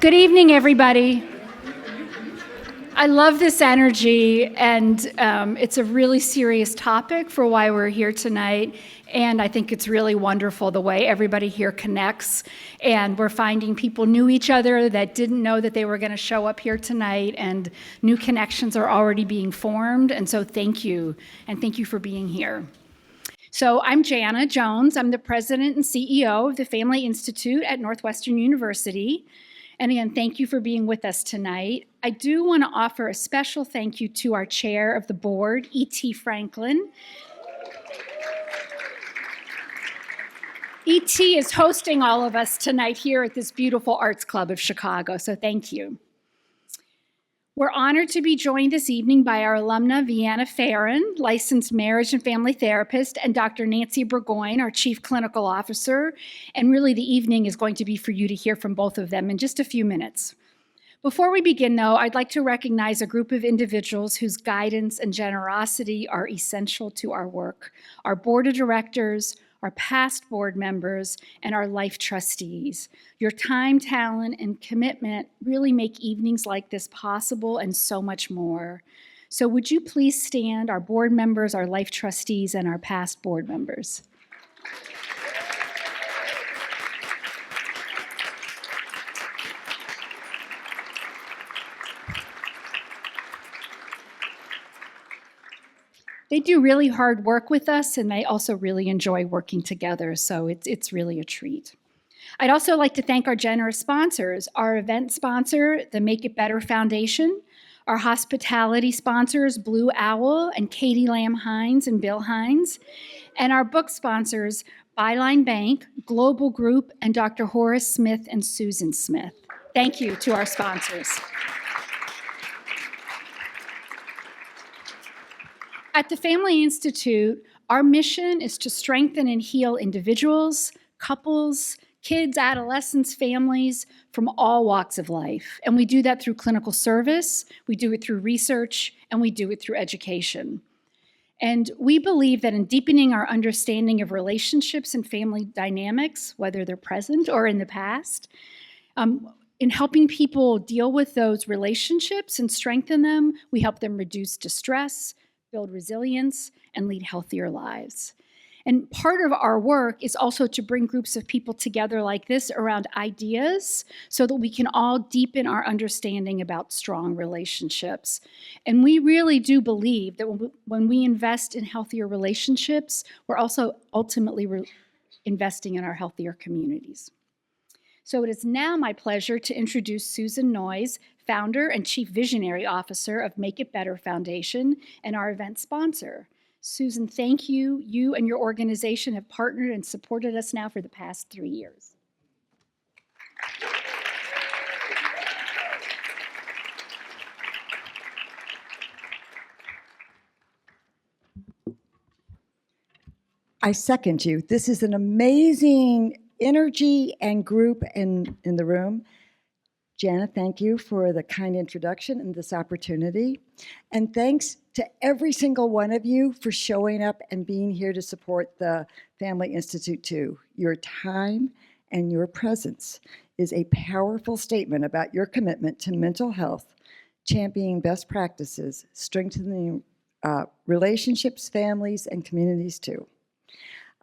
Good evening, everybody. I love this energy, and it's a really serious topic for why we're here tonight. And I think it's really wonderful the way everybody here connects. And we're finding people knew each other that didn't know that they were going to show up here tonight, and new connections are already being formed. And so thank you, and thank you for being here. So I'm Jana Jones. I'm the president and CEO of the Family Institute at Northwestern University. And again, thank you for being with us tonight. I do want to offer a special thank you to our chair of the board, E.T. Franklin. E.T. is hosting all of us tonight here at this beautiful Arts Club of Chicago, so thank you. We're honored to be joined this evening by our alumna, Vienna Farron, licensed marriage and family therapist, and Dr. Nancy Burgoyne, our chief clinical officer. And really the evening is going to be for you to hear from both of them in just a few minutes. Before we begin, though, I'd like to recognize a group of individuals whose guidance and generosity are essential to our work: our board of directors, our past board members, and our life trustees. Your time, talent, and commitment really make evenings like this possible and so much more. So would you please stand, our board members, our life trustees, and our past board members. They do really hard work with us, and they also really enjoy working together, so it's really a treat. I'd also like to thank our generous sponsors, our event sponsor, the Make It Better Foundation, our hospitality sponsors, Blue Owl and Katie Lamb Hines and Bill Hines, and our book sponsors, Byline Bank, Global Group, and Dr. Horace Smith and Susan Smith. Thank you to our sponsors. At the Family Institute, our mission is to strengthen and heal individuals, couples, kids, adolescents, families from all walks of life. And we do that through clinical service, we do it through research, and we do it through education. And we believe that in deepening our understanding of relationships and family dynamics, whether they're present or in the past, in helping people deal with those relationships and strengthen them, we help them reduce distress, build resilience, and lead healthier lives. And part of our work is also to bring groups of people together like this around ideas so that we can all deepen our understanding about strong relationships. And we really do believe that when we invest in healthier relationships, we're also ultimately investing in our healthier communities. So it is now my pleasure to introduce Susan Noyes, founder and chief visionary officer of Make It Better Foundation and our event sponsor. Susan, thank you. You and your organization have partnered and supported us now for the past 3 years. I second you. This is an amazing energy and group in the room. Jana, thank you for the kind introduction and this opportunity. And thanks to every single one of you for showing up and being here to support the Family Institute too. Your time and your presence is a powerful statement about your commitment to mental health, championing best practices, strengthening relationships, families, and communities too.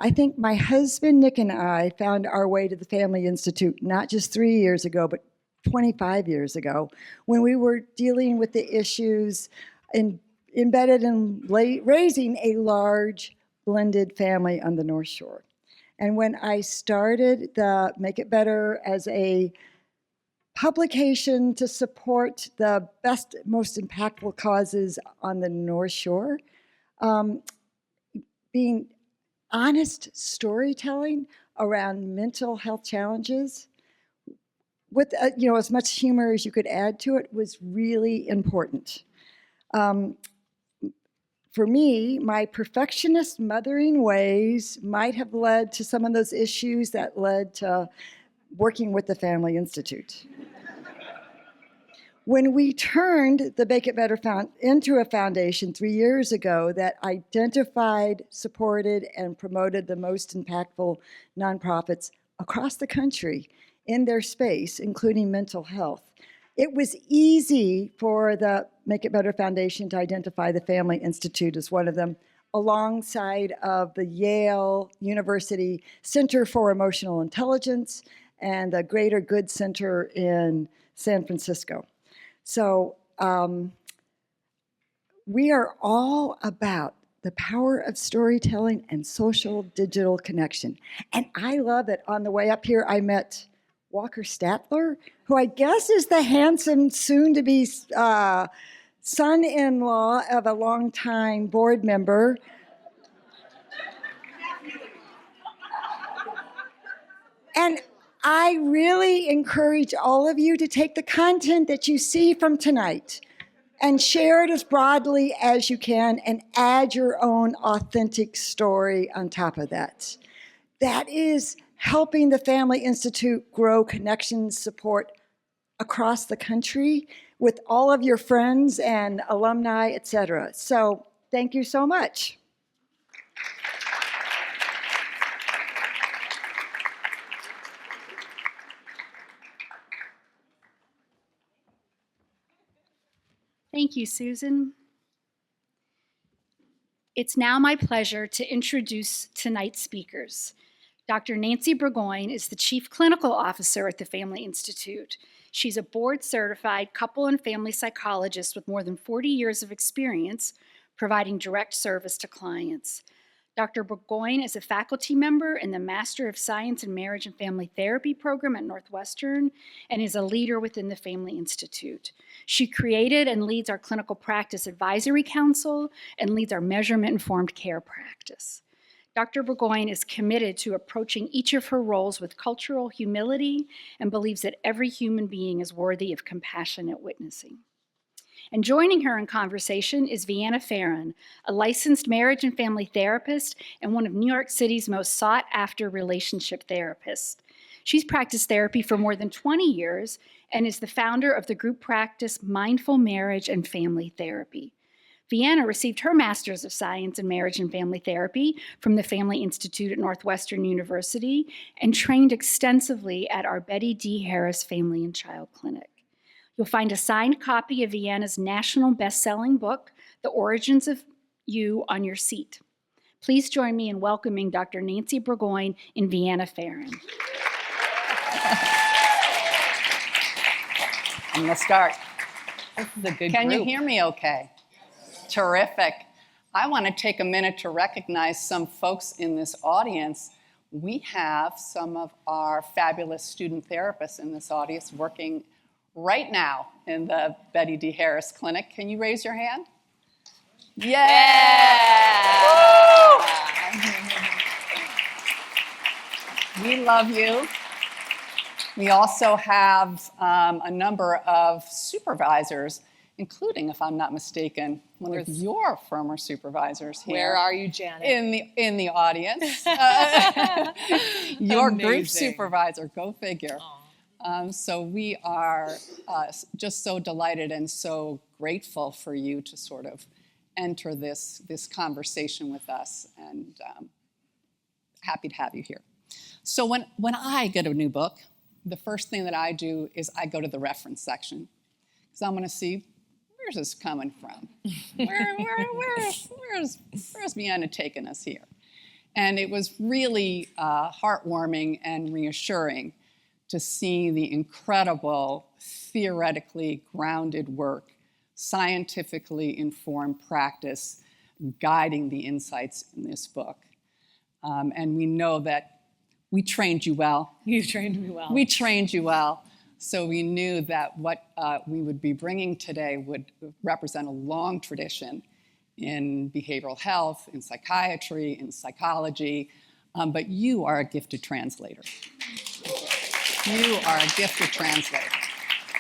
I think my husband, Nick, and I found our way to the Family Institute not just 3 years ago, but 25 years ago, when we were dealing with the issues embedded in raising a large blended family on the North Shore. And when I started the Make It Better as a publication to support the best, most impactful causes on the North Shore, being honest storytelling around mental health challenges with as much humor as you could add to it was really important. For me, my perfectionist mothering ways might have led to some of those issues that led to working with the Family Institute. When we turned the Make It Better into a foundation 3 years ago that identified, supported, and promoted the most impactful nonprofits across the country in their space, including mental health. It was easy for the Make It Better Foundation to identify the Family Institute as one of them, alongside of the Yale University Center for Emotional Intelligence and the Greater Good Center in San Francisco. So we are all about the power of storytelling and social digital connection. And I love it. On the way up here, I met Walker Statler, who I guess is the handsome, soon-to-be son-in-law of a longtime board member. And I really encourage all of you to take the content that you see from tonight and share it as broadly as you can and add your own authentic story on top of that. That is helping the Family Institute grow connections, support across the country with all of your friends and alumni, et cetera. So thank you so much. Thank you, Susan. It's now my pleasure to introduce tonight's speakers. Dr. Nancy Burgoyne is the Chief Clinical Officer at the Family Institute. She's a board-certified couple and family psychologist with more than 40 years of experience providing direct service to clients. Dr. Burgoyne is a faculty member in the Master of Science in Marriage and Family Therapy program at Northwestern and is a leader within the Family Institute. She created and leads our Clinical Practice Advisory Council and leads our Measurement-Informed Care practice. Dr. Burgoyne is committed to approaching each of her roles with cultural humility and believes that every human being is worthy of compassionate witnessing. And joining her in conversation is Vienna Farron, a licensed marriage and family therapist and one of New York City's most sought-after relationship therapists. She's practiced therapy for more than 20 years and is the founder of the group practice Mindful Marriage and Family Therapy. Vienna received her Master's of Science in Marriage and Family Therapy from the Family Institute at Northwestern University and trained extensively at our Betty D. Harris Family and Child Clinic. You'll find a signed copy of Vienna's national best-selling book, The Origins of You, on your seat. Please join me in welcoming Dr. Nancy Burgoyne and Vienna Farron. I'm going to start. This is a good Can you hear me okay? Terrific. I want to take a minute to recognize some folks in this audience. We have some of our fabulous student therapists in this audience working right now in the Betty D. Harris Clinic. Can you raise your hand? Yeah! We love you. We also have a number of supervisors, including, if I'm not mistaken, one of your former supervisors here. Where are you, Janet? In the audience. Your group supervisor, go figure. So we are just so delighted and so grateful for you to sort of enter this conversation with us, and happy to have you here. So when I get a new book, the first thing that I do is I go to the reference section, because I'm going to see, where's this coming from? Where's Vienna taking us here? And it was really heartwarming and reassuring to see the incredible, theoretically grounded work, scientifically informed practice guiding the insights in this book. And we know that we trained you well. You trained me well. We trained you well. So we knew that what we would be bringing today would represent a long tradition in behavioral health, in psychiatry, in psychology, but you are a gifted translator. You are a gifted translator.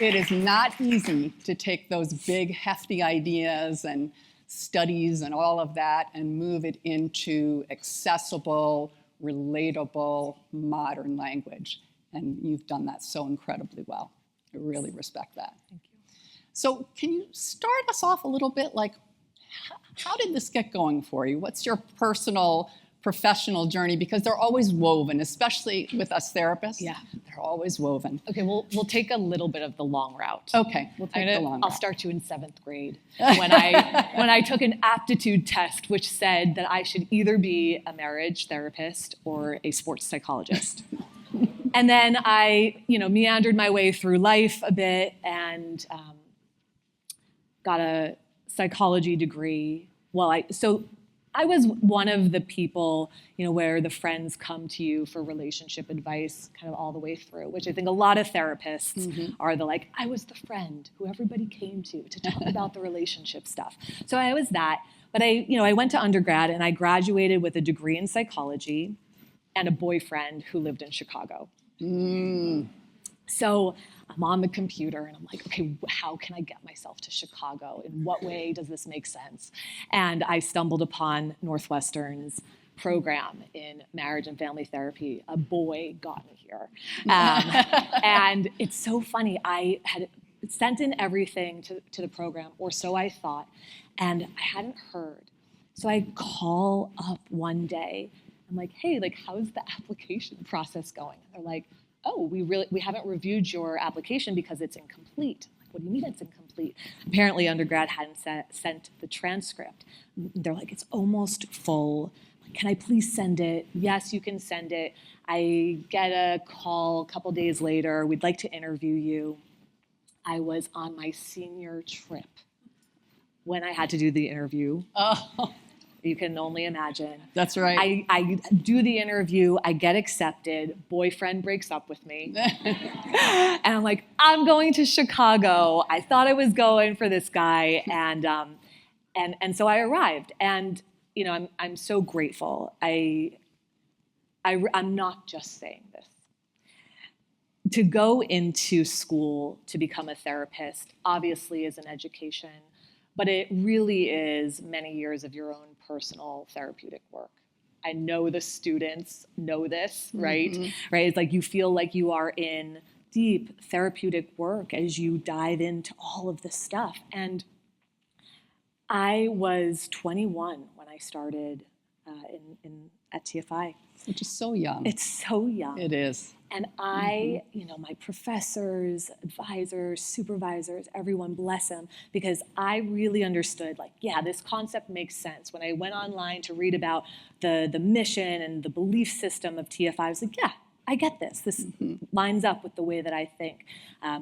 It is not easy to take those big, hefty ideas and studies and all of that and move it into accessible, relatable, modern language. And you've done that so incredibly well. I really respect that. Thank you. So can you start us off a little bit, like, how did this get going for you? What's your personal professional journey because they're always woven, especially with us therapists. Yeah. They're always woven. Okay, we'll take a little bit of the long route. Okay, we'll take the long I'll route. start you in 7th grade when I took an aptitude test which said that I should either be a marriage therapist or a sports psychologist. And then I, meandered my way through life a bit and got a psychology degree. So I was one of the people, where the friends come to you for relationship advice kind of all the way through, which I think a lot of therapists are I was the friend who everybody came to talk about the relationship stuff. So I was that. But I went to undergrad and I graduated with a degree in psychology and a boyfriend who lived in Chicago. So I'm on the computer and I'm like, okay, how can I get myself to Chicago? In what way does this make sense? And I stumbled upon Northwestern's program in marriage and family therapy. A boy got me here. And it's so funny. I had sent in everything to the program, or so I thought, and I hadn't heard. So I call up one day. I'm like, hey, how's the application process going? And they're like, oh, we haven't reviewed your application because it's incomplete. I'm like, what do you mean it's incomplete? Apparently undergrad hadn't sent the transcript. They're like, it's almost full. Like, can I please send it? Yes, you can send it. I get a call a couple days later. We'd like to interview you. I was on my senior trip when I had to do the interview. Oh, You can only imagine. that's right. I do the interview, I get accepted, boyfriend breaks up with me. And I'm like, I'm going to Chicago. I thought I was going for this guy. And so I arrived. And, I'm so grateful. I'm not just saying this. To go into school to become a therapist obviously is an education, but it really is many years of your own personal therapeutic work. I know the students know this, right? Right? It's like you feel like you are in deep therapeutic work as you dive into all of this stuff. And I was 21 when I started at TFI. Which is so young. It's so young. It is. And I, my professors, advisors, supervisors, everyone, bless them, because I really understood, this concept makes sense. When I went online to read about the mission and the belief system of TFI, I was like, yeah, I get this. This lines up with the way that I think.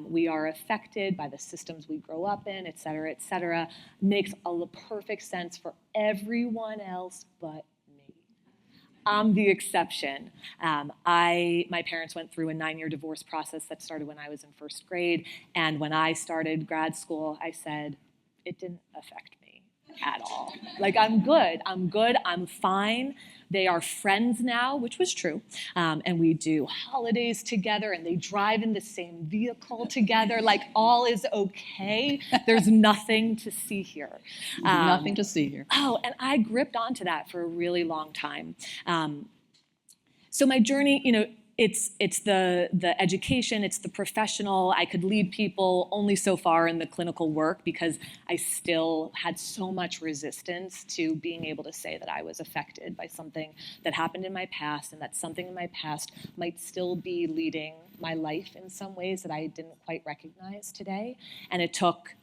We are affected by the systems we grow up in, et cetera, et cetera. Makes all the perfect sense for everyone else but me. I'm the exception. My parents went through a 9-year divorce process that started when I was in 1st grade. And when I started grad school, I said, it didn't affect me at all. I'm good, I'm fine. They are friends now, which was true. And we do holidays together and they drive in the same vehicle together. All is okay. There's nothing to see here. Nothing to see here. Oh, and I gripped onto that for a really long time. So my journey, it's the education, it's the professional. I could lead people only so far in the clinical work because I still had so much resistance to being able to say that I was affected by something that happened in my past, and that something in my past might still be leading my life in some ways that I didn't quite recognize today. And it took,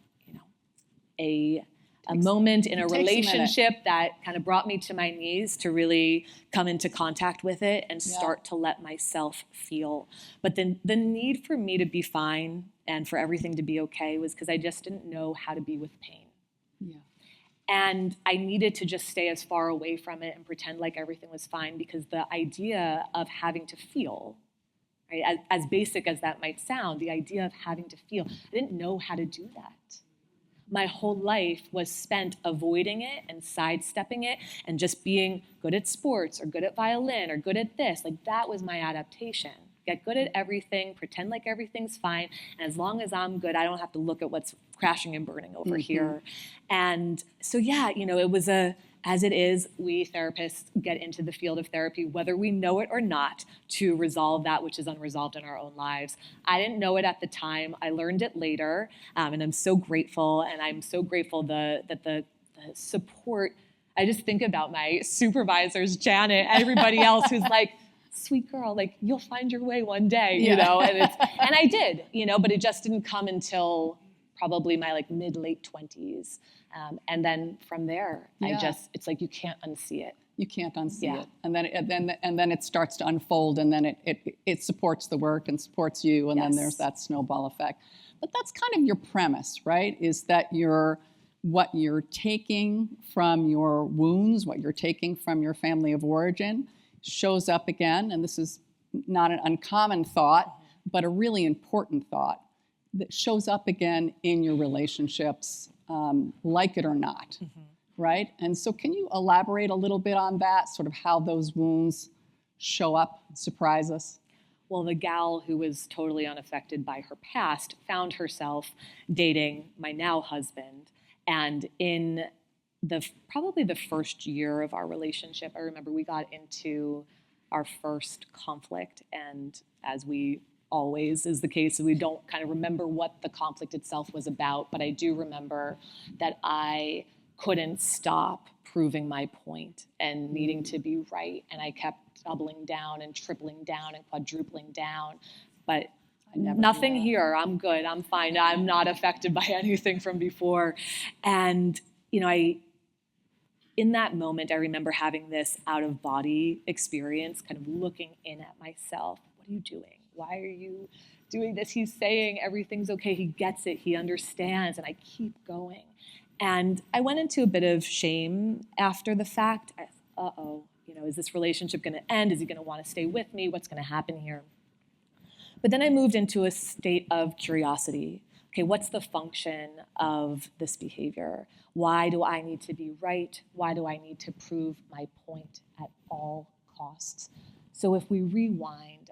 a moment in a relationship that kind of brought me to my knees to really come into contact with it and start to let myself feel. But then the need for me to be fine and for everything to be okay was because I just didn't know how to be with pain. Yeah. And I needed to just stay as far away from it and pretend like everything was fine, because the idea of having to feel, right, as basic as that might sound, the idea of having to feel, I didn't know how to do that. My whole life was spent avoiding it and sidestepping it and just being good at sports or good at violin or good at this. That was my adaptation. Get good at everything, pretend like everything's fine, and as long as I'm good, I don't have to look at what's crashing and burning over here. And so, it was as it is, we therapists get into the field of therapy, whether we know it or not, to resolve that which is unresolved in our own lives. I didn't know it at the time. I learned it later, and I'm so grateful. And I'm so grateful that the support I just think about my supervisors, Janet, everybody else who's like, sweet girl, like you'll find your way one day, you know, and I did, you know, but it just didn't come until probably my like mid-late 20s. And then from there, it's like you can't unsee it. You can't unsee it. And then it starts to unfold, and then it supports the work and supports you, and then there's that snowball effect. But that's kind of your premise, right? Is that what you're taking from your wounds, what you're taking from your family of origin, shows up again, and this is not an uncommon thought, but a really important thought, that shows up again in your relationships, like it or not, right? And so can you elaborate a little bit on that, sort of how those wounds show up, surprise us? Well, the gal who was totally unaffected by her past found herself dating my now husband, and in probably the first year of our relationship, I remember we got into our first conflict, and as we always is the case, we don't kind of remember what the conflict itself was about, but I do remember that I couldn't stop proving my point and needing to be right, and I kept doubling down and tripling down and quadrupling down, but nothing here, I'm good, I'm fine, I'm not affected by anything from before. And you know, in that moment, I remember having this out-of-body experience, kind of looking in at myself. What are you doing? Why are you doing this? He's saying everything's okay. He gets it. He understands. And I keep going. And I went into a bit of shame after the fact. You know, is this relationship going to end? Is he going to want to stay with me? What's going to happen here? But then I moved into a state of curiosity. Okay, what's the function of this behavior? Why do I need to be right? Why do I need to prove my point at all costs? So if we rewind,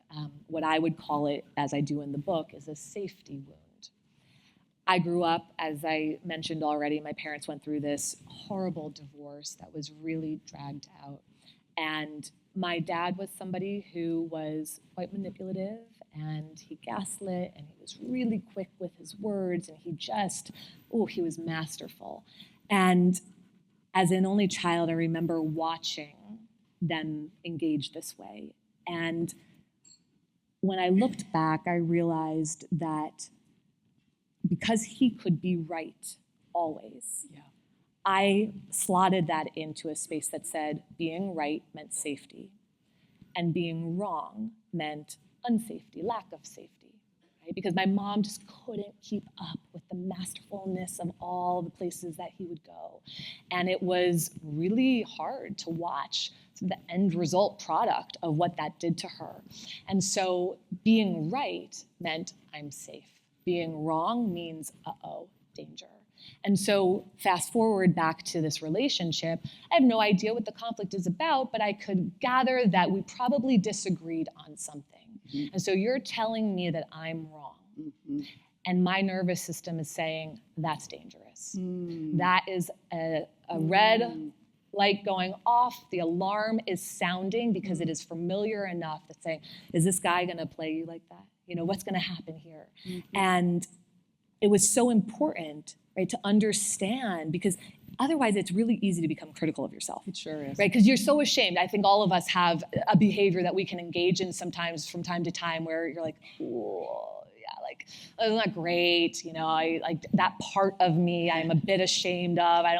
what I would call it, as I do in the book, is a safety wound. I grew up, as I mentioned already, my parents went through this horrible divorce that was really dragged out. And my dad was somebody who was quite manipulative, and he gaslit, and he was really quick with his words, and he was masterful. And as an only child, I remember watching them engage this way. And when I looked back, I realized that because he could be right always, I slotted that into a space that said being right meant safety, and being wrong meant unsafety, lack of safety, right? Because my mom just couldn't keep up with the masterfulness of all the places that he would go. And it was really hard to watch the end result product of what that did to her. And so being right meant I'm safe. Being wrong means, danger. And so fast forward back to this relationship, I have no idea what the conflict is about, but I could gather that we probably disagreed on something. And so you're telling me that I'm wrong. And my nervous system is saying, that's dangerous. That is a red light going off. The alarm is sounding because it is familiar enough that's saying, is this guy gonna play you like that? You know, what's gonna happen here? And it was so important, right, to understand, because otherwise it's really easy to become critical of yourself. It sure is. Right, because you're so ashamed. I think all of us have a behavior that we can engage in sometimes from time to time where you're like, oh, yeah, like, that's not great. You know, I like that part of me I'm a bit ashamed of. I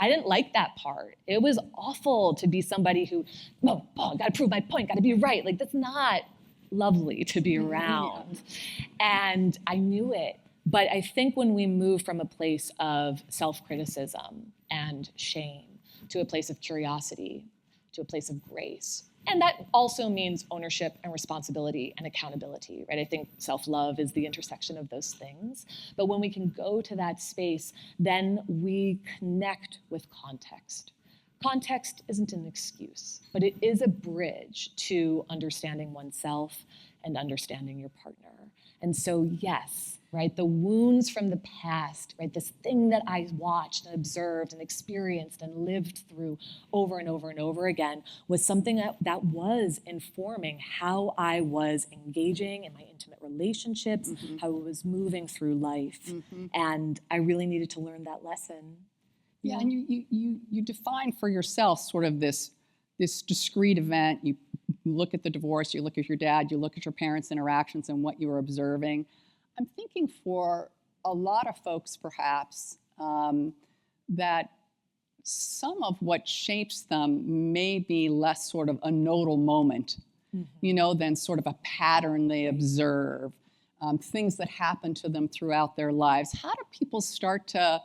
didn't like that part. It was awful to be somebody who, gotta prove my point, gotta be right. Like, that's not lovely to be around. And I knew it. But I think when we move from a place of self-criticism and shame to a place of curiosity, to a place of grace, and that also means ownership and responsibility and accountability, right? I think self-love is the intersection of those things. But when we can go to that space, then we connect with context. Context isn't an excuse, but it is a bridge to understanding oneself and understanding your partner. And so, yes, right, the wounds from the past, right, this thing that I watched and observed and experienced and lived through over and over and over again was something that was informing how I was engaging in my intimate relationships, how I was moving through life. And I really needed to learn that lesson. Yeah, and you define for yourself sort of this discrete event. You look at the divorce, you look at your dad, you look at your parents' interactions and what you were observing. I'm thinking for a lot of folks, perhaps, that some of what shapes them may be less sort of a nodal moment, than sort of a pattern they observe, things that happen to them throughout their lives. How do people start to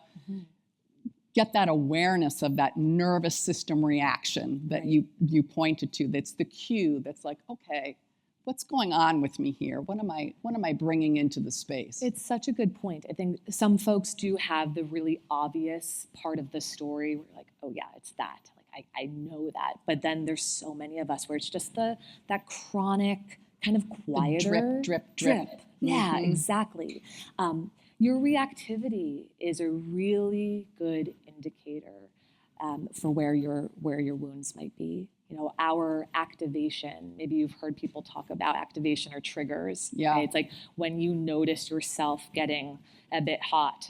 get that awareness of that nervous system reaction that you pointed to? That's the cue. That's like, okay, what's going on with me here? What am I bringing into the space? It's such a good point. I think some folks do have the really obvious part of the story where you're like, oh yeah, it's that. Like I know that. But then there's so many of us where it's just that chronic kind of quieter drip. Yeah, exactly. Your reactivity is a really good indicator for where your wounds might be. Our activation, maybe you've heard people talk about activation or triggers. Yeah. Right? It's like when you notice yourself getting a bit hot,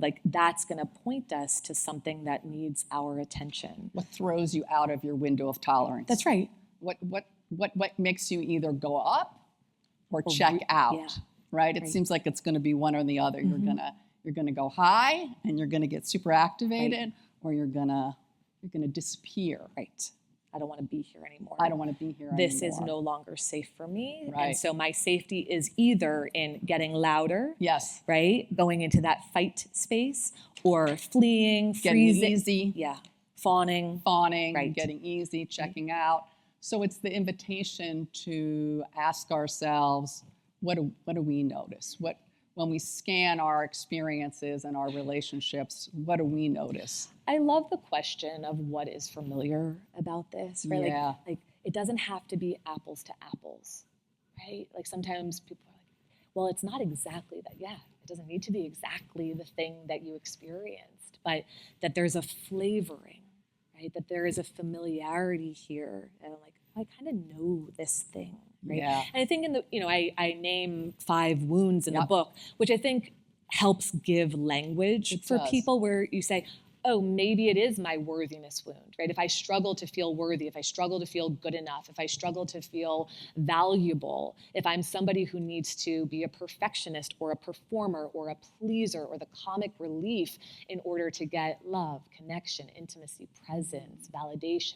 like that's going to point us to something that needs our attention. What throws you out of your window of tolerance? That's right. What makes you either go up or check out? Yeah. Right? It seems like it's going to be one or the other. You're gonna go high and you're gonna get super activated, or you're gonna disappear. Right. I don't want to be here anymore. I don't want to be here This anymore. is no longer safe for me. Right. And so my safety is either in getting louder, Yes. right? Going into that fight space, or fleeing, Getting freezing. easy. Yeah. Fawning. Right. Getting easy, checking out. So it's the invitation to ask ourselves, what do we notice? When we scan our experiences and our relationships, what do we notice? I love the question of what is familiar about this, right? Yeah. Like it doesn't have to be apples to apples, right? Like sometimes people are like, well, it's not exactly that. Yeah, it doesn't need to be exactly the thing that you experienced, but that there's a flavoring, right? That there is a familiarity here. And I'm like, I kind of know this thing, right? Yeah. And I think I name 5 wounds in the book, which I think helps give language for people where you say, oh, maybe it is my worthiness wound, right? If I struggle to feel worthy, if I struggle to feel good enough, if I struggle to feel valuable, if I'm somebody who needs to be a perfectionist or a performer or a pleaser or the comic relief in order to get love, connection, intimacy, presence, validation,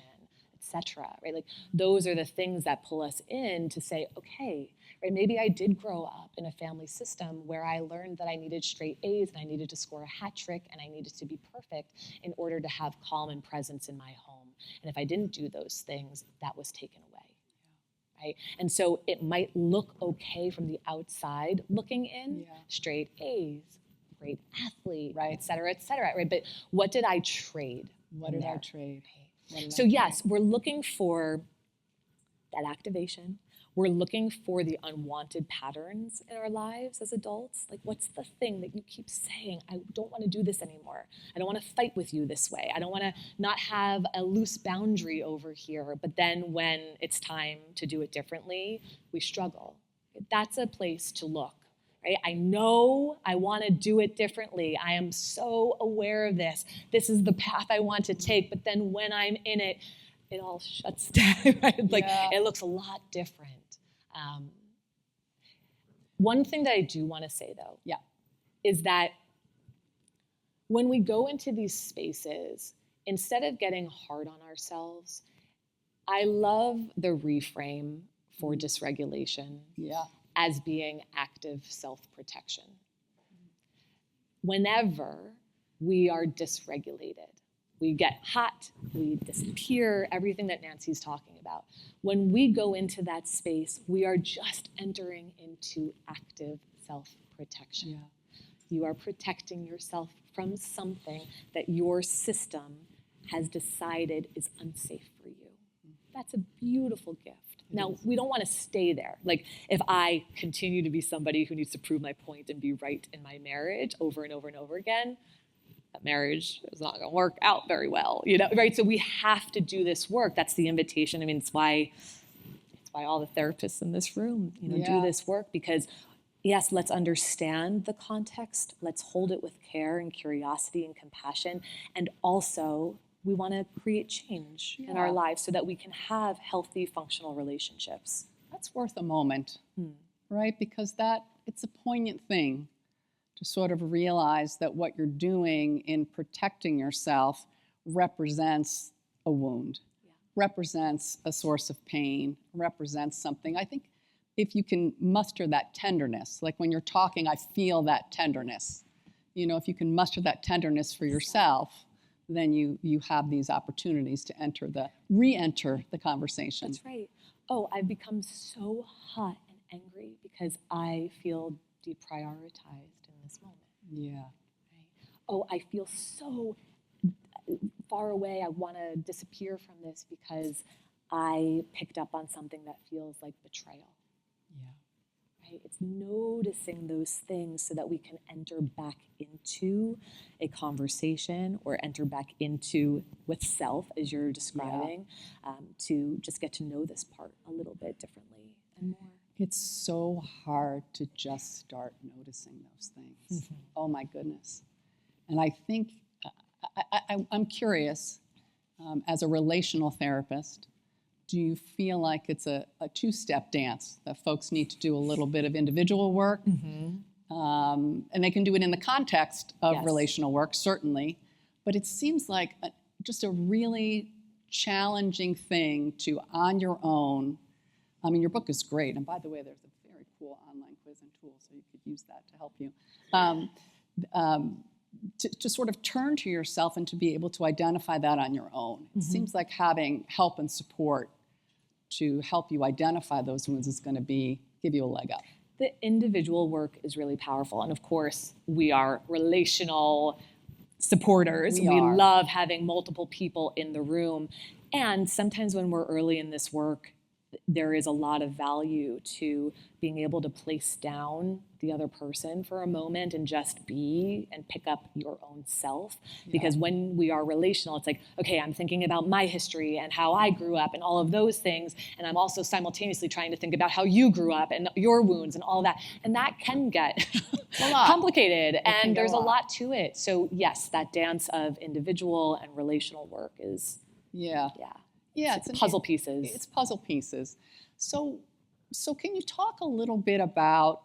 etc., right? Like those are the things that pull us in to say, okay, right, maybe I did grow up in a family system where I learned that I needed straight A's and I needed to score a hat trick and I needed to be perfect in order to have calm and presence in my home. And if I didn't do those things, that was taken away. Right? And so it might look okay from the outside looking in, straight A's, great athlete, right, et cetera, right? But what did I trade? What did I trade? So yes, we're looking for that activation. We're looking for the unwanted patterns in our lives as adults. Like, what's the thing that you keep saying, I don't want to do this anymore. I don't want to fight with you this way. I don't want to not have a loose boundary over here. But then when it's time to do it differently, we struggle. That's a place to look. Right? I know I want to do it differently. I am so aware of this. This is the path I want to take. But then when I'm in it, it all shuts down. Right? Like it looks a lot different. One thing that I do want to say, though, is that when we go into these spaces, instead of getting hard on ourselves, I love the reframe for dysregulation. As being active self-protection. Whenever we are dysregulated, we get hot, we disappear, everything that Nancy's talking about. When we go into that space, we are just entering into active self-protection. You are protecting yourself from something that your system has decided is unsafe for you. That's a beautiful gift. Now, we don't want to stay there. Like, if I continue to be somebody who needs to prove my point and be right in my marriage over and over and over again, that marriage is not going to work out very well, right? So we have to do this work. That's the invitation. I mean, it's why all the therapists in this room, do this work, because yes, let's understand the context. Let's hold it with care and curiosity and compassion. And also, we want to create change in our Yeah. lives so that we can have healthy, functional relationships. That's worth a moment, right? Because it's a poignant thing to sort of realize that what you're doing in protecting yourself represents a wound, represents a source of pain, represents something. I think if you can muster that tenderness, like when you're talking, I feel that tenderness. If you can muster that tenderness for yourself, then you have these opportunities to re-enter the conversation. That's right. Oh, I've become so hot and angry because I feel deprioritized in this moment. Yeah. Right? Oh, I feel so far away. I want to disappear from this because I picked up on something that feels like betrayal. Yeah. Right? It's noticing those things so that we can enter back into a conversation or enter back into with self, as you're describing, to just get to know this part a little bit differently and more. It's so hard to just start noticing those things. Mm-hmm. Oh my goodness. And I think, I'm curious, as a relational therapist, do you feel like it's a two-step dance that folks need to do a little bit of individual work? Mm-hmm. And they can do it in the context of relational work, certainly. But it seems like just a really challenging thing to, on your own. I mean, your book is great. And by the way, there's a very cool online quiz and tool, so you could use that to help you. To sort of turn to yourself and to be able to identify that on your own. It seems like having help and support to help you identify those wounds is going to give you a leg up. The individual work is really powerful. And of course, we are relational supporters. We love having multiple people in the room. And sometimes when we're early in this work, there is a lot of value to being able to place down the other person for a moment and just be and pick up your own self. Yeah. Because when we are relational, it's like, okay, I'm thinking about my history and how I grew up and all of those things. And I'm also simultaneously trying to think about how you grew up and your wounds and all that. And that can get complicated. And there's a lot to it. So yes, that dance of individual and relational work is, Yeah, it's puzzle pieces. It's puzzle pieces. So can you talk a little bit about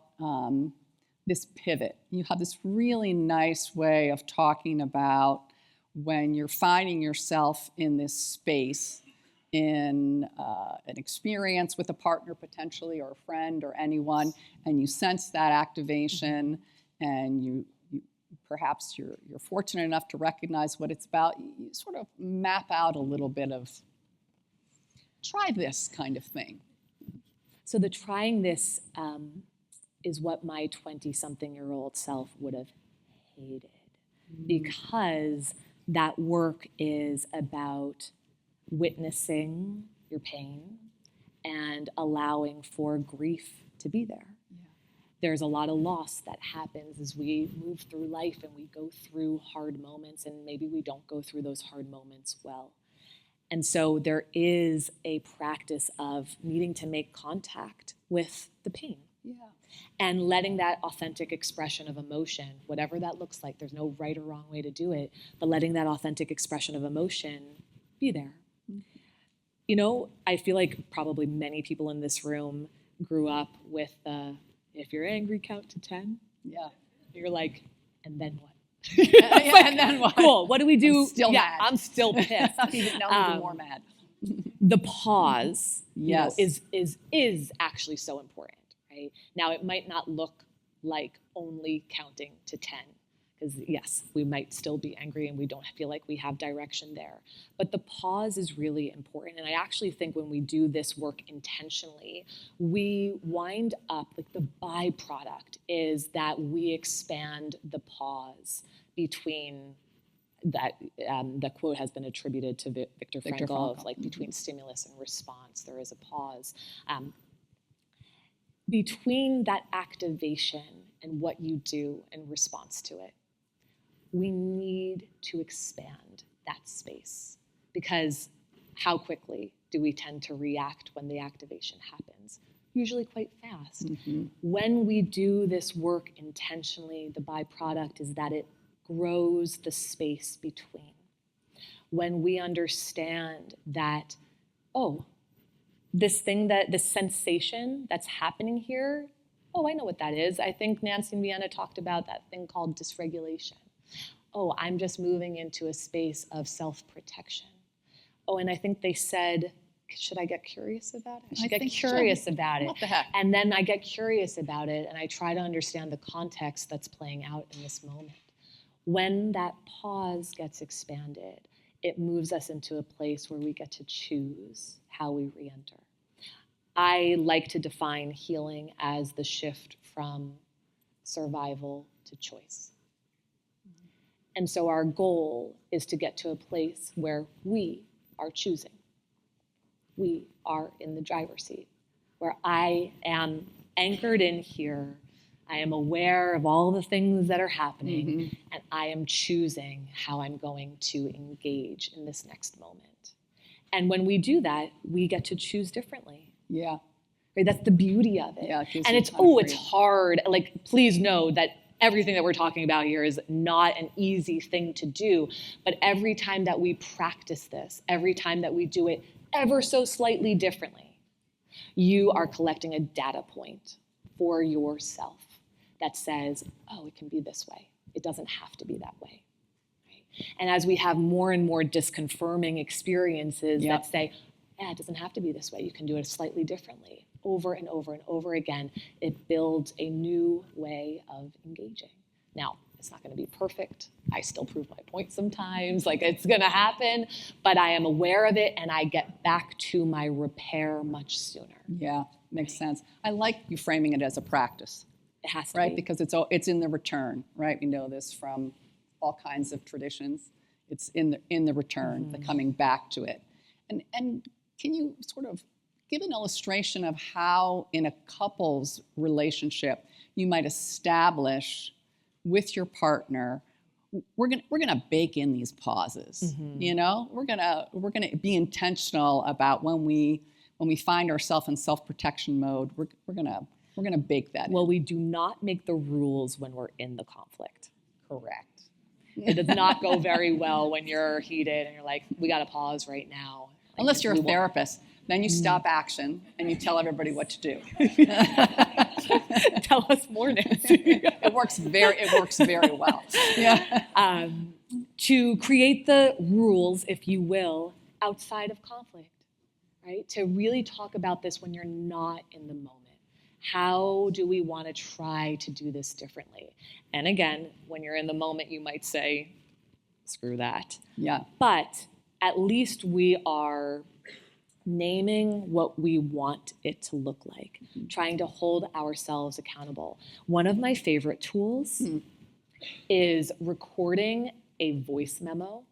this pivot? You have this really nice way of talking about when you're finding yourself in this space, in an experience with a partner potentially, or a friend, or anyone, and you sense that activation, and you perhaps you're fortunate enough to recognize what it's about. You sort of map out a little bit of try this kind of thing. So the trying this is what my 20-something-year-old self would have hated, because that work is about witnessing your pain and allowing for grief to be there. Yeah. There's a lot of loss that happens as we move through life and we go through hard moments, and maybe we don't go through those hard moments well. And so there is a practice of needing to make contact with the pain. Yeah. And letting that authentic expression of emotion, whatever that looks like, there's no right or wrong way to do it, but letting that authentic expression of emotion be there. Mm-hmm. I feel like probably many people in this room grew up with if you're angry, count to 10. Yeah. You're like, and then what? And then what? Cool. What do we do? I'm still mad. I'm still pissed. Even more mad. The pause, yes, is actually so important, right? Now, it might not look like only counting to 10, because yes, we might still be angry and we don't feel like we have direction there. But the pause is really important. And I actually think when we do this work intentionally, we wind up, like the byproduct is that we expand the pause between that. The quote has been attributed to Viktor Frankl of like between stimulus and response, there is a pause. Between that activation and what you do in response to it, we need to expand that space, because how quickly do we tend to react when the activation happens? usually quite fast. When we do this work intentionally, the byproduct is that it grows the space between. When we understand that, oh, this sensation that's happening here, oh, I know what that is. I think Nancy and Vienna talked about that thing called dysregulation. Oh, I'm just moving into a space of self-protection. Oh, and I think they said, should I get curious about it? I should get curious about it. What the heck? And then I get curious about it, and I try to understand the context that's playing out in this moment. When that pause gets expanded, it moves us into a place where we get to choose how we re-enter. I like to define healing as the shift from survival to choice. And so our goal is to get to a place where we are choosing. We are in the driver's seat, where I am anchored in here. I am aware of all the things that are happening, and I am choosing how I'm going to engage in this next moment. And when we do that, we get to choose differently. Yeah. Right? That's the beauty of it. Yeah, it and it's hard. Like, please know that everything that we're talking about here is not an easy thing to do. But every time that we practice this, every time that we do it ever so slightly differently, you are collecting a data point for yourself that says, oh, it can be this way. It doesn't have to be that way. Right? And as we have more and more disconfirming experiences that say, yeah, it doesn't have to be this way. You can do it slightly differently. Over and over and over again, it builds a new way of engaging. Now, it's not going to be perfect. I still prove my point sometimes. Like, it's going to happen, but I am aware of it, and I get back to my repair much sooner. Yeah, makes sense. I like you framing it as a practice. It has to right? be. Because it's in the return, right? We know this from all kinds of traditions. It's in the return, the coming back to it. And can you sort of give an illustration of how in a couple's relationship you might establish with your partner, we're gonna bake in these pauses. You know, we're gonna be intentional about when we find ourselves in self-protection mode. We're gonna bake that in. Well, we do not make the rules when we're in the conflict. Correct. It does not go very well when you're heated and you're like, we got to pause right now. Like, Unless you're a therapist, then you stop action and you tell everybody what to do. Tell us more, Nancy. It works very well. Yeah. To create the rules, if you will, outside of conflict, right? To really talk about this when you're not in the moment. How do we want to try to do this differently? And again, when you're in the moment, you might say, screw that. Yeah. But at least we are naming what we want it to look like, trying to hold ourselves accountable. One of my favorite tools is recording a voice memo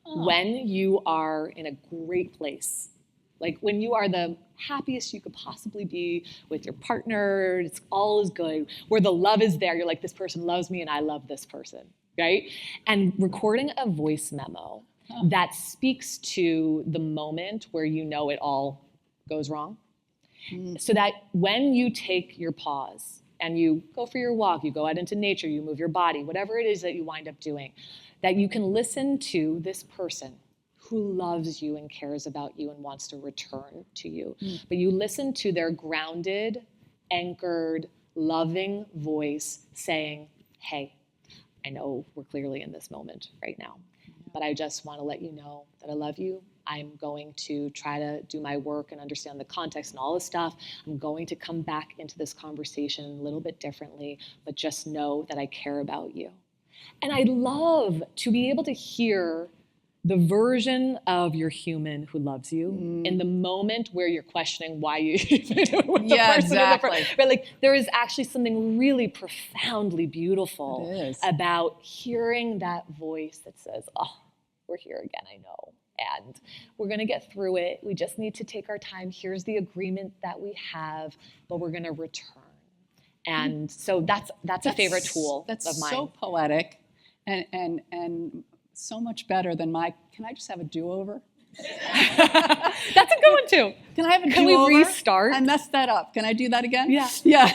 when you are in a great place. Like when you are the happiest you could possibly be with your partner, it's all is good, where the love is there. You're like, this person loves me and I love this person, right? And recording a voice memo that speaks to the moment where you know it all goes wrong. So that when you take your pause and you go for your walk, you go out into nature, you move your body, whatever it is that you wind up doing, that you can listen to this person who loves you and cares about you and wants to return to you. But you listen to their grounded, anchored, loving voice saying, hey, I know we're clearly in this moment right now, but I just want to let you know that I love you. I'm going to try to do my work and understand the context and all this stuff. I'm going to come back into this conversation a little bit differently, but just know that I care about you. And I love to be able to hear the version of your human who loves you in the moment where you're questioning why you even with the person exactly. But like there is actually something really profoundly beautiful about hearing that voice that says, oh, we're here again, I know. And we're going to get through it. We just need to take our time. Here's the agreement that we have, but we're going to return. And so that's a favorite tool of mine. That's so poetic and so much better than can I just have a do-over? That's a good one too. Can I have a Can we do-over? restart? I messed that up. Can I do that again? Yeah. Yeah.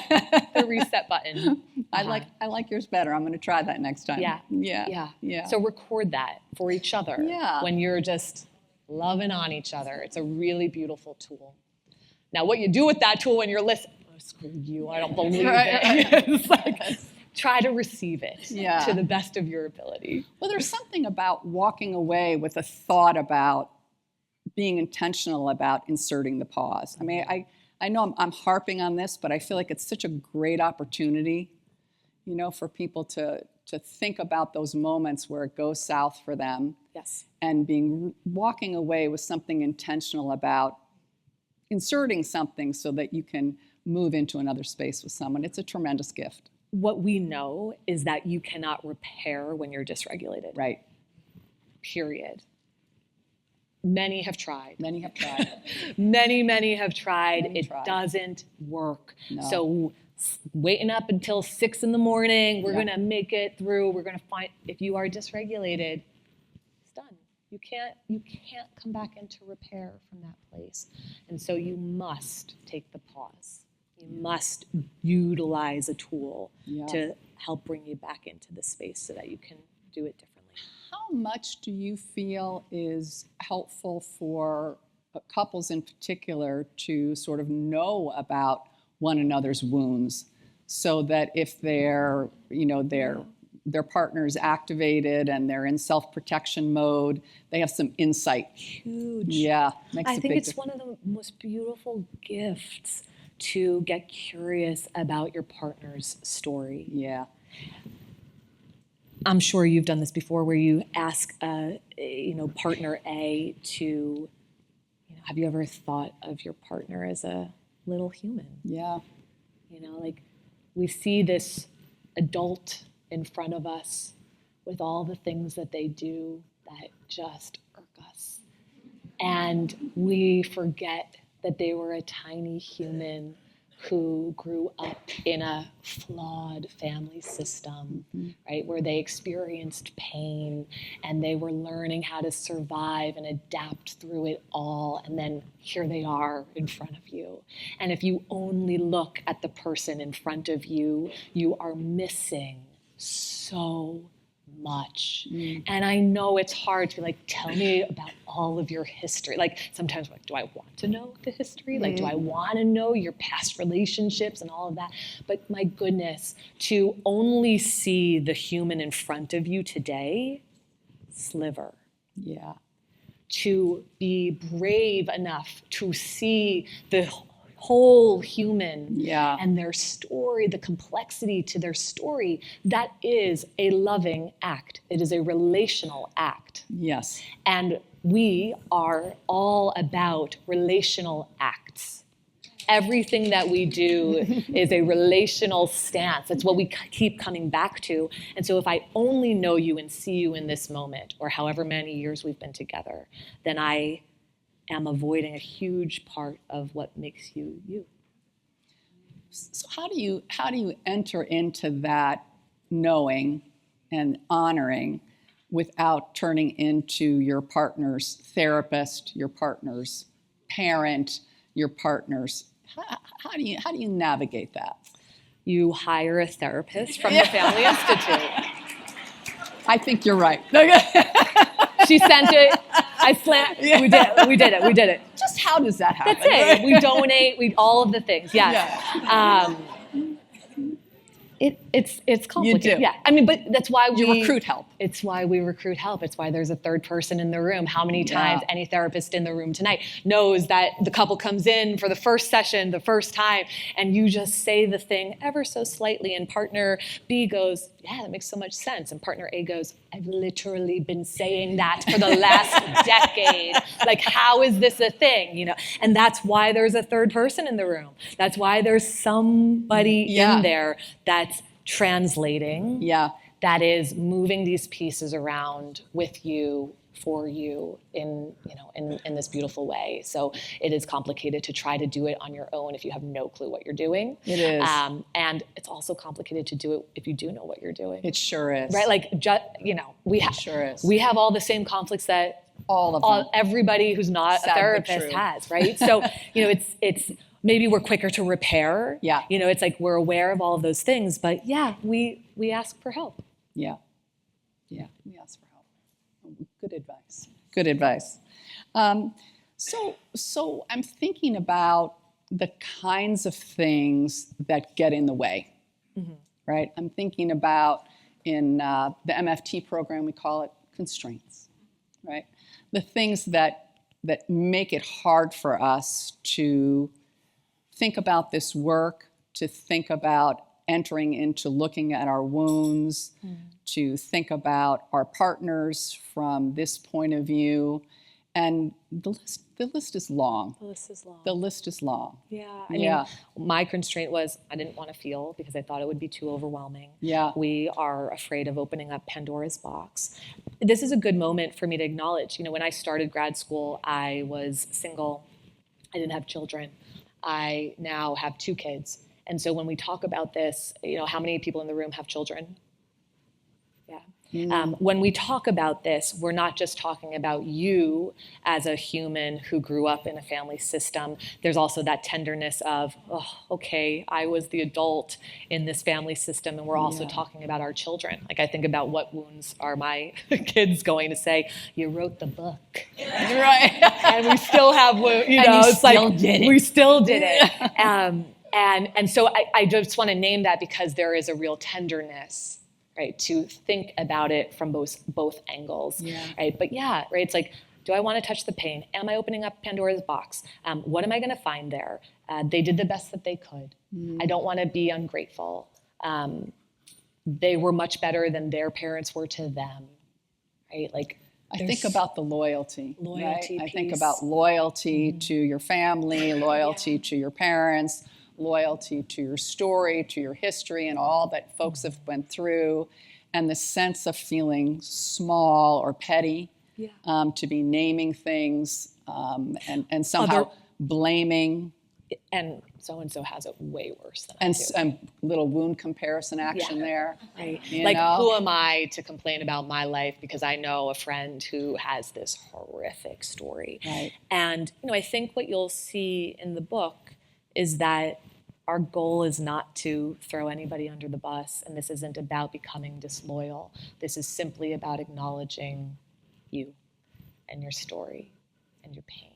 The reset button. I like yours better. I'm going to try that next time. Yeah. Yeah. Yeah. So record that for each other. Yeah. When you're just loving on each other. It's a really beautiful tool. Now, what you do with that tool when you're listening, oh, screw you, I don't believe it. It's like, try to receive it to the best of your ability. Well, there's something about walking away with a thought about being intentional about inserting the pause. I mean, I know I'm harping on this, but I feel like it's such a great opportunity, you know, for people to think about those moments where it goes south for them. Yes. And walking away with something intentional about inserting something so that you can move into another space with someone. It's a tremendous gift. What we know is that you cannot repair when you're dysregulated. Right. Period. Many have tried. Many have tried. Many have tried. Many It tried. Doesn't work. No. So waiting up until 6 a.m, we're going to make it through. We're going to find, if you are dysregulated, it's done. You can't come back into repair from that place. And so you must take the pause. You must utilize a tool to help bring you back into the space so that you can do it differently. How much do you feel is helpful for couples in particular to sort of know about one another's wounds so that if their partner's activated and they're in self-protection mode, they have some insight? Huge. Yeah, makes I a think big it's difference. one of the most beautiful gifts to get curious about your partner's story. Yeah. I'm sure you've done this before, where you ask, partner A to, have you ever thought of your partner as a little human? Yeah. Like we see this adult in front of us with all the things that they do that just irk us. And we forget that they were a tiny human who grew up in a flawed family system, right, where they experienced pain and they were learning how to survive and adapt through it all. And then here they are in front of you. And if you only look at the person in front of you, you are missing so much. And I know it's hard to be like, tell me about all of your history. Like sometimes I'm like, do I want to know the history? Like, do I want to know your past relationships and all of that? But my goodness, to only see the human in front of you today, sliver. Yeah. To be brave enough to see the whole human and their story, the complexity to their story, that is a loving act. It is a relational act. Yes. And we are all about relational acts. Everything that we do is a relational stance. It's what we keep coming back to. And so if I only know you and see you in this moment, or however many years we've been together, then I am avoiding a huge part of what makes you you. So how do you enter into that knowing and honoring without turning into your partner's therapist, your partner's parent, your partner's? How do you navigate that? You hire a therapist from the Family Institute. I think you're right. She sent it. I slammed. Yeah. We did it. Just how does that happen? That's it. We donate. All of the things. Yes. Yeah. It's complicated. You do. Yeah. I mean, but that's why You recruit help. It's why we recruit help. It's why there's a third person in the room. How many times any therapist in the room tonight knows that the couple comes in for the first session, the first time, and you just say the thing ever so slightly, and partner B goes, yeah, that makes so much sense. And partner A goes, I've literally been saying that for the last decade. Like, how is this a thing? And that's why there's a third person in the room. That's why there's somebody in there that's translating, that is moving these pieces around with you, for you, in this beautiful way. So it is complicated to try to do it on your own if you have no clue what you're doing. It is. And it's also complicated to do it if you do know what you're doing. It sure is. Right? Like, we have sure is. We have all the same conflicts that All of them. Everybody who's not Sad a but therapist true. has, right? So, it's maybe we're quicker to repair. Yeah. It's like we're aware of all of those things, but yeah, we ask for help. Yeah. Yeah. We ask for help. Good advice. Good advice. So I'm thinking about the kinds of things that get in the way, right? I'm thinking about in the MFT program, we call it constraints, right? The things that make it hard for us to think about this work, to think about entering into looking at our wounds, to think about our partners from this point of view. And the list is long. The list is long. The list is long. Yeah. I Yeah. mean, my constraint was I didn't want to feel because I thought it would be too overwhelming. Yeah. We are afraid of opening up Pandora's box. This is a good moment for me to acknowledge, when I started grad school, I was single. I didn't have children. I now have 2 kids. And so when we talk about this, how many people in the room have children? Yeah. When we talk about this, we're not just talking about you as a human who grew up in a family system. There's also that tenderness of, oh, okay, I was the adult in this family system, and we're also talking about our children. Like I think about what wounds are my kids going to say, you wrote the book. Right. And we still have, we still did it. And so I just want to name that because there is a real tenderness, right, to think about it from both angles, right? But right, it's like, do I want to touch the pain? Am I opening up Pandora's box? What am I going to find there? They did the best that they could. I don't want to be ungrateful. They were much better than their parents were to them, right? Like, I think about the loyalty. Loyalty right? I think piece. about loyalty to your family, loyalty to your parents, loyalty to your story, to your history, and all that folks have went through, and the sense of feeling small or petty, to be naming things and somehow blaming. And so-and-so has it way worse than and, I do. and little wound comparison action there. Right. You Like, know? who am I to complain about my life because I know a friend who has this horrific story? Right. And, I think what you'll see in the book is that our goal is not to throw anybody under the bus, and this isn't about becoming disloyal. This is simply about acknowledging you and your story and your pain.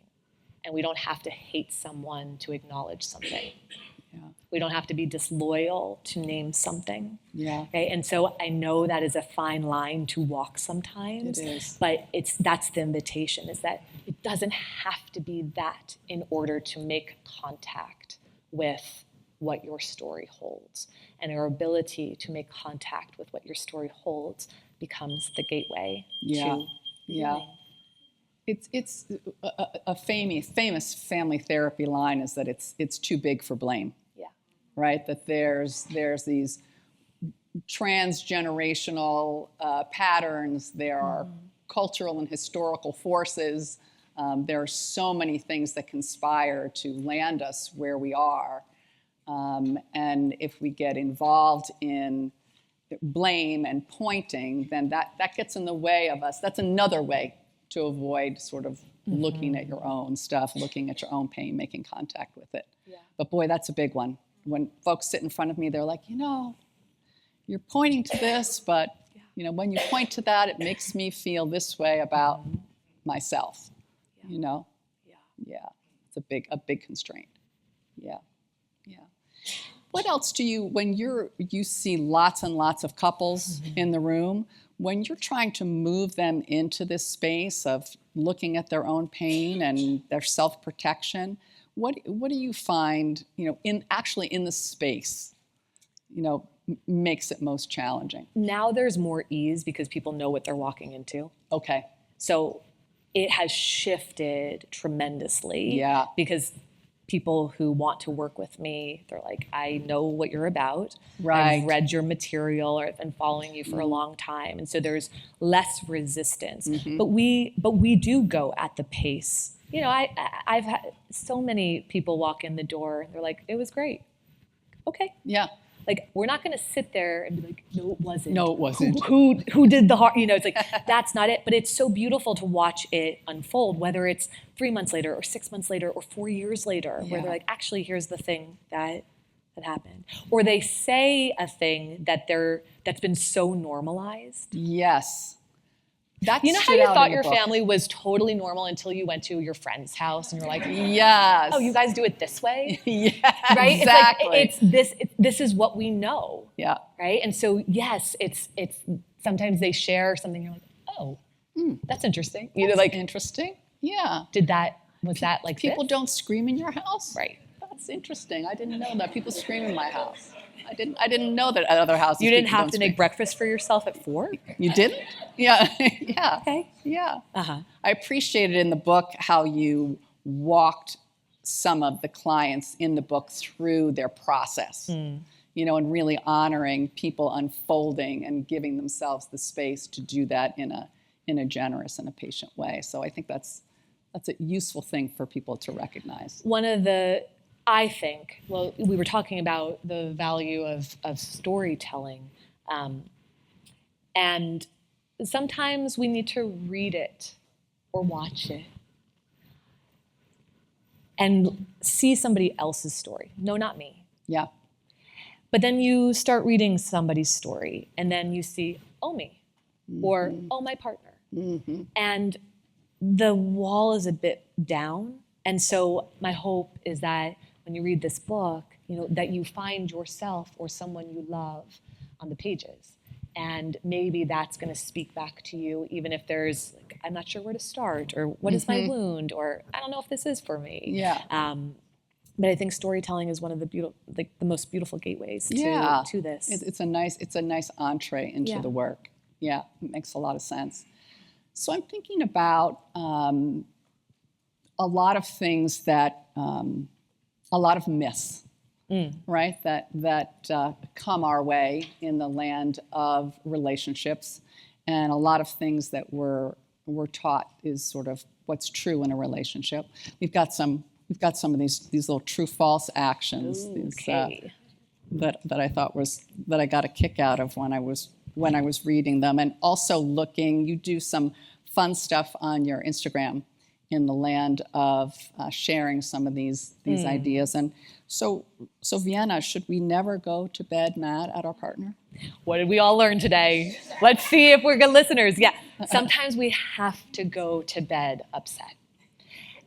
And we don't have to hate someone to acknowledge something. We don't have to be disloyal to name something. Okay? And so I know that is a fine line to walk sometimes. It is. But that's the invitation, is that it doesn't have to be that in order to make contact with what your story holds. And our ability to make contact with what your story holds becomes the gateway to healing. It's a famous family therapy line is that it's too big for blame. Right? That there's these transgenerational patterns. There are cultural and historical forces. There are so many things that conspire to land us where we are. And if we get involved in blame and pointing, then that gets in the way of us. That's another way to avoid sort of looking at your own stuff, looking at your own pain, making contact with it. But boy, that's a big one. When folks sit in front of me, they're like, you're pointing to this, but when you point to that, it makes me feel this way about myself. It's a big constraint. What else do you, when you see lots and lots of couples in the room, when you're trying to move them into this space of looking at their own pain and their self-protection, what do you find, in the space, makes it most challenging? Now there's more ease because people know what they're walking into. Okay. So it has shifted tremendously. Because people who want to work with me, they're like, I know what you're about. Right. I've read your material, or I've been following you for a long time. And so there's less resistance. But we do go at the pace. I've had so many people walk in the door, they're like, it was great. Okay. Like, we're not going to sit there and be like, no, it wasn't. No, it wasn't. Who did the hard, it's like, that's not it. But it's so beautiful to watch it unfold, whether it's 3 months later or 6 months later or 4 years later, where they're like, actually, here's the thing that happened. Or they say a thing that's been so normalized. Yes. That You know how stood you out thought in the your book. family was totally normal until you went to your friend's house and you're like, Yes. oh, you guys do it this way? Yeah, Right? exactly. It's like, this is what we know. Yeah. Right? And so, yes, it's sometimes they share something, you're like, oh, that's interesting. Either like, Interesting. Yeah. was that like People this? don't scream in your house? Right. That's interesting. I didn't know that. People scream in my house. I didn't know that at other houses. You didn't people have don't to make scream. breakfast for yourself at 4? You didn't? Yeah. Yeah. Okay. Yeah. Uh-huh. I appreciated in the book how you walked some of the clients in the book through their process, and really honoring people unfolding and giving themselves the space to do that in a generous and a patient way. So I think that's a useful thing for people to recognize. I think, well, we were talking about the value of storytelling. And sometimes we need to read it or watch it and see somebody else's story. No, not me. Yeah. But then you start reading somebody's story and then you see, oh, me, or oh, my partner. And the wall is a bit down. And so my hope is that when you read this book, that you find yourself or someone you love on the pages. And maybe that's going to speak back to you, even if there's, like, I'm not sure where to start, or what is my wound, or I don't know if this is for me. Yeah. But I think storytelling is one of the most beautiful gateways to this. It's a nice entree into the work. Yeah, it makes a lot of sense. So I'm thinking about a lot of things that, a lot of myths, right, that come our way in the land of relationships, and a lot of things that we're taught is sort of what's true in a relationship. We've got some of these little true-false actions. Okay. That I thought that I got a kick out of when I was reading them, and also looking. You do some fun stuff on your Instagram in the land of sharing some of these ideas. And so Vienna, should we never go to bed mad at our partner? What did we all learn today? Let's see if we're good listeners. Yeah, sometimes we have to go to bed upset.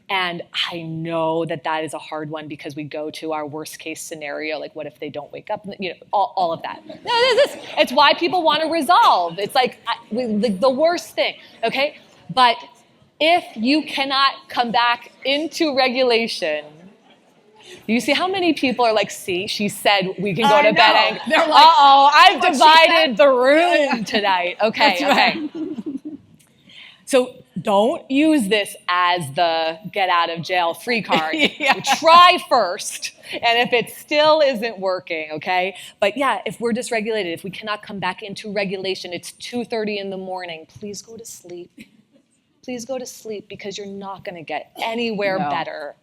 And I know that is a hard one because we go to our worst case scenario, like what if they don't wake up, all of that. No, it's why people want to resolve. It's like the worst thing, okay? But if you cannot come back into regulation, you see how many people are like, see, she said we can go to bed angry. They're like, I've divided the room tonight. Okay, That's right. So don't use this as the get out of jail free card. Try first, and if it still isn't working, okay? But yeah, if we're dysregulated, if we cannot come back into regulation, it's 2:30 in the morning, please go to sleep. Please go to sleep, because you're not gonna get anywhere better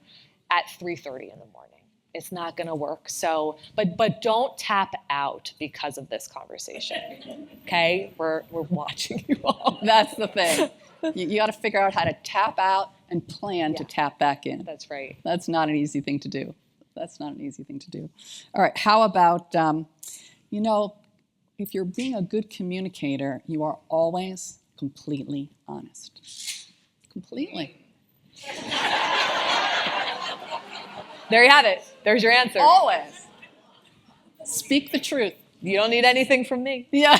at 3:30 in the morning. It's not gonna work. So, but don't tap out because of this conversation, okay? We're watching you all. That's the thing. You got to figure out how to tap out and plan to tap back in. That's right. That's not an easy thing to do. All right, how about, if you're being a good communicator, you are always completely honest. Completely. There you have it. There's your answer. Always. Speak the truth. You don't need anything from me. Yeah,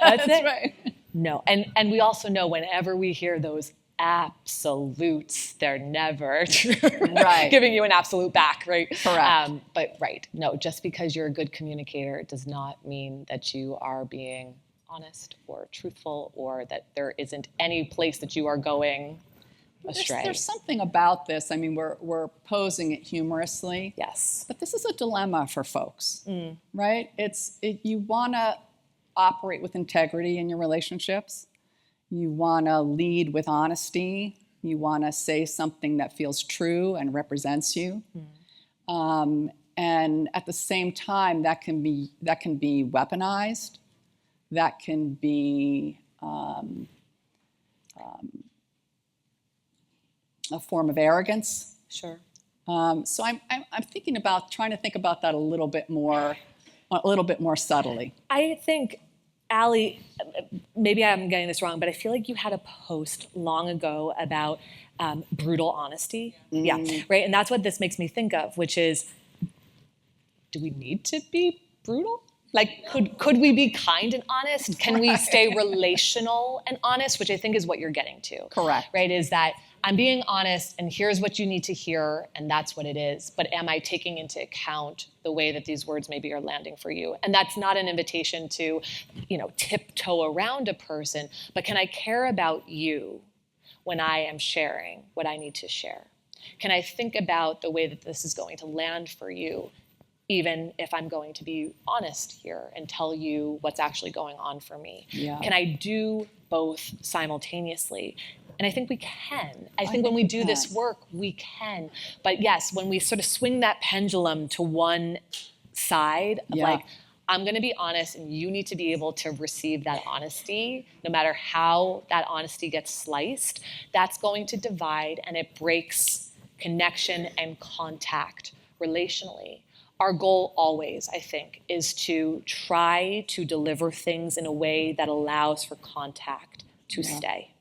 That's it. right. No, and we also know whenever we hear those absolutes, they're never true. Right. Giving you an absolute back, right? Correct. But right, no, just because you're a good communicator does not mean that you are being honest or truthful, or that there isn't any place that you are going astray. There's something about this. I mean, we're posing it humorously. Yes. But this is a dilemma for folks, right? You want to operate with integrity in your relationships. You want to lead with honesty. You want to say something that feels true and represents you. And And at the same time, that can be weaponized. That can be a form of arrogance. Sure. So I'm trying to think about that a little bit more subtly. I think, Allie, maybe I'm getting this wrong, but I feel like you had a post long ago about brutal honesty. Yeah, right? And that's what this makes me think of, which is, do we need to be brutal? Like, could we be kind and honest? Can we stay relational and honest, which I think is what you're getting to. Correct. Right, is that I'm being honest, and here's what you need to hear, and that's what it is. But am I taking into account the way that these words maybe are landing for you? And that's not an invitation to, tiptoe around a person, but can I care about you when I am sharing what I need to share? Can I think about the way that this is going to land for you, even if I'm going to be honest here and tell you what's actually going on for me? Yeah. Can I do both simultaneously? And I think we can. I think when we do this work, we can. But yes, when we sort of swing that pendulum to one side of like, I'm going to be honest, and you need to be able to receive that honesty, no matter how that honesty gets sliced, that's going to divide, and it breaks connection and contact relationally. Our goal always, I think, is to try to deliver things in a way that allows for contact to stay.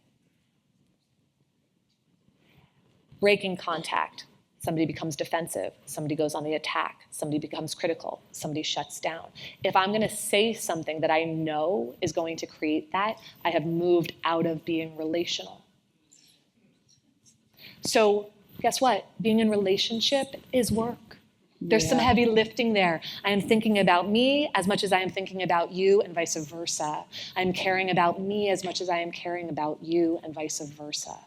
Breaking contact, somebody becomes defensive, somebody goes on the attack, somebody becomes critical, somebody shuts down. If I'm going to say something that I know is going to create that, I have moved out of being relational. So guess what? Being in relationship is work. There's some heavy lifting there. I am thinking about me as much as I am thinking about you, and vice versa. I'm caring about me as much as I am caring about you, and vice versa.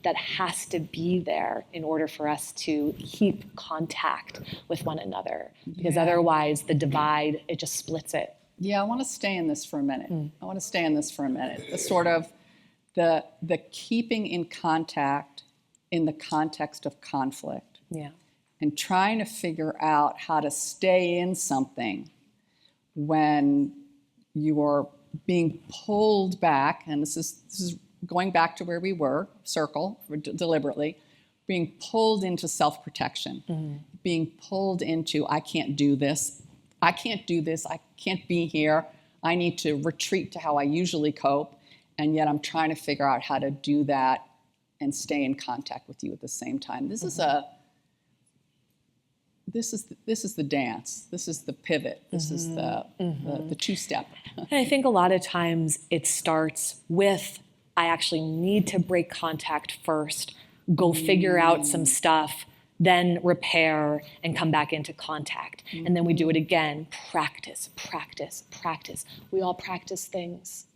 That has to be there in order for us to keep contact with one another. Because otherwise, the divide, it just splits it. Yeah, I want to stay in this for a minute. The sort of the keeping in contact in the context of conflict. Yeah. And trying to figure out how to stay in something when you are being pulled back, and this is going back to where we were, deliberately, being pulled into self-protection, being pulled into, I can't do this, I can't be here, I need to retreat to how I usually cope, and yet I'm trying to figure out how to do that and stay in contact with you at the same time. This is the dance. This is the pivot. This is the two-step. And I think a lot of times it starts with, I actually need to break contact first, go figure out some stuff, then repair and come back into contact. And then we do it again. Practice, practice, practice. We all practice things.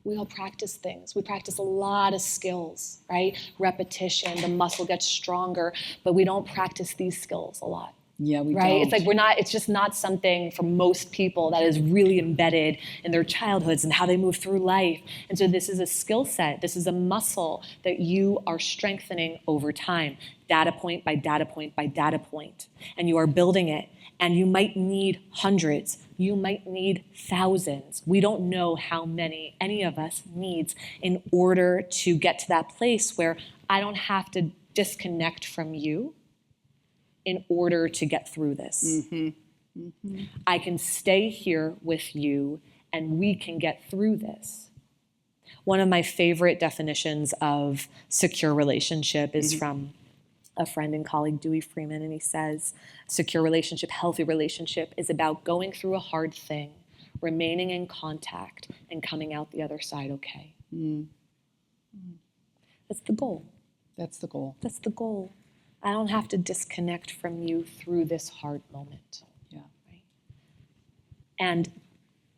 We practice a lot of skills, right? Repetition, the muscle gets stronger, but we don't practice these skills a lot. Yeah, we right? don't. It's like it's just not something for most people that is really embedded in their childhoods and how they move through life. And so this is a skill set. This is a muscle that you are strengthening over time, data point by data point by data point. And you are building it. And you might need hundreds. You might need thousands. We don't know how many any of us needs in order to get to that place where I don't have to disconnect from you in order to get through this. I can stay here with you and we can get through this. One of my favorite definitions of secure relationship is from a friend and colleague, Dewey Freeman, and he says, secure relationship, healthy relationship is about going through a hard thing, remaining in contact, and coming out the other side okay. That's the goal. That's the goal. That's the goal. I don't have to disconnect from you through this hard moment. Yeah. Right? And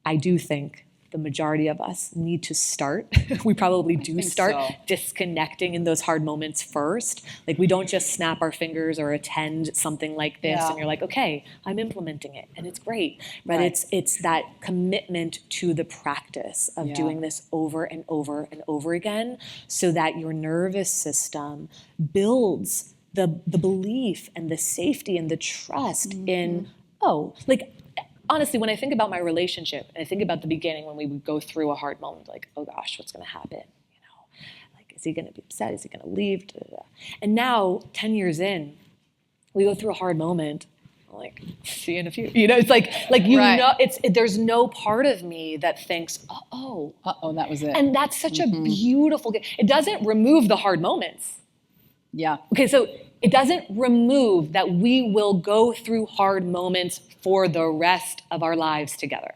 I do think the majority of us need to start. We probably do start disconnecting in those hard moments first. Like we don't just snap our fingers or attend something like this and you're like, okay, I'm implementing it and it's great. But it's that commitment to the practice of doing this over and over and over again so that your nervous system builds the belief and the safety and the trust in, oh, like, honestly, when I think about my relationship, and I think about the beginning when we would go through a hard moment, like, oh gosh, what's going to happen? You know, like, is he going to be upset? Is he going to leave? Da, da, da. And now, 10 years in, we go through a hard moment. I'm like, see you in a few. You know, it's like you Right. know, there's no part of me that thinks, oh, that was it. and that's such a beautiful. It doesn't remove the hard moments. Yeah. Okay, so it doesn't remove that we will go through hard moments for the rest of our lives together.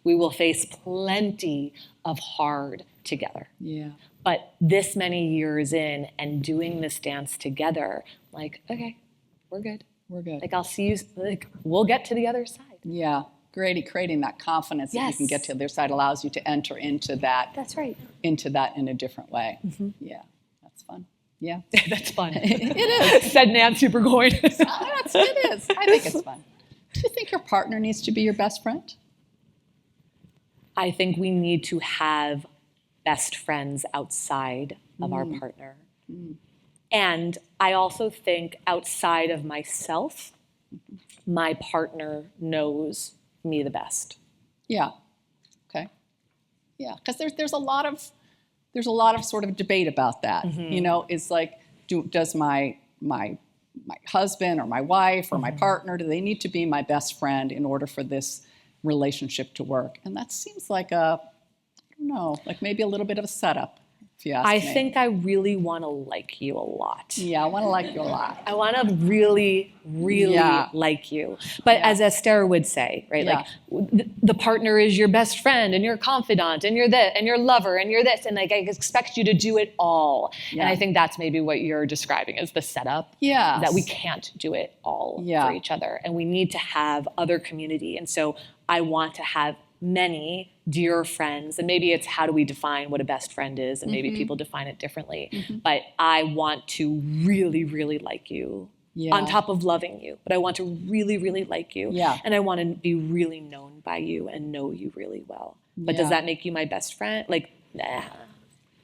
We will face plenty of hard together. Yeah. But this many years in and doing this dance together, like, okay, we're good. We're good. Like, I'll see you, like, we'll get to the other side. Yeah. Creating that confidence that you can get to the other side allows you to enter into that. That's right. Into that in a different way. Yeah. That's fun. Yeah. That's fun. It is. Said Nancy Burgoyne. It is. I think it's fun. Do you think your partner needs to be your best friend? I think we need to have best friends outside of our partner. And I also think outside of myself, my partner knows me the best. Yeah. Okay. Yeah, because there's a lot of sort of debate about that. You know, it's like, does my husband or my wife or my partner, do they need to be my best friend in order for this relationship to work? And that seems like I don't know, like maybe a little bit of a setup, if you ask me. I think I really want to like you a lot. Yeah, I want to like you a lot. I want to really, really like you. But as Esther would say, right, like the partner is your best friend and your confidant and you're this and your lover and you're this. And like, I expect you to do it all. Yeah. And I think that's maybe what you're describing as the setup. Yeah. That we can't do it all for each other. And we need to have other community. And so I want to have many dear friends, and maybe it's how do we define what a best friend is, and maybe people define it differently. But I want to really, really like you on top of loving you. But I want to really, really like you. Yeah. And I want to be really known by you and know you really well. But does that make you my best friend? Like, nah.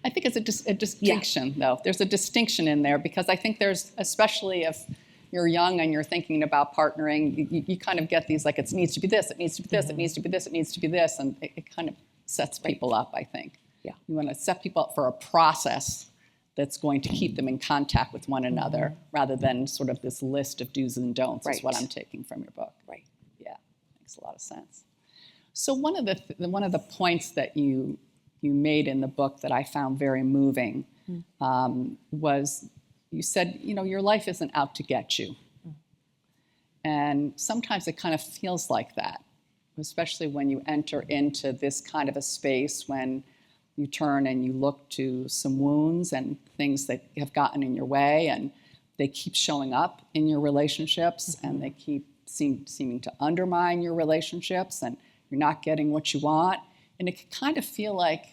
I think it's a distinction, though. There's a distinction in there because I think there's, especially if you're young and you're thinking about partnering, you kind of get these like, it needs to be this, it needs to be this, it needs to be this, it needs to be this, and it kind of sets people up, I think. Yeah. You want to set people up for a process that's going to keep them in contact with one another rather than sort of this list of do's and don'ts is what I'm taking from your book. Right. Yeah, makes a lot of sense. So one of the points that you made in the book that I found very moving was you said, you know, your life isn't out to get you. And sometimes it kind of feels like that, especially when you enter into this kind of a space when you turn and you look to some wounds and things that have gotten in your way, and they keep showing up in your relationships, and they keep seeming to undermine your relationships, and you're not getting what you want. And it can kind of feel like,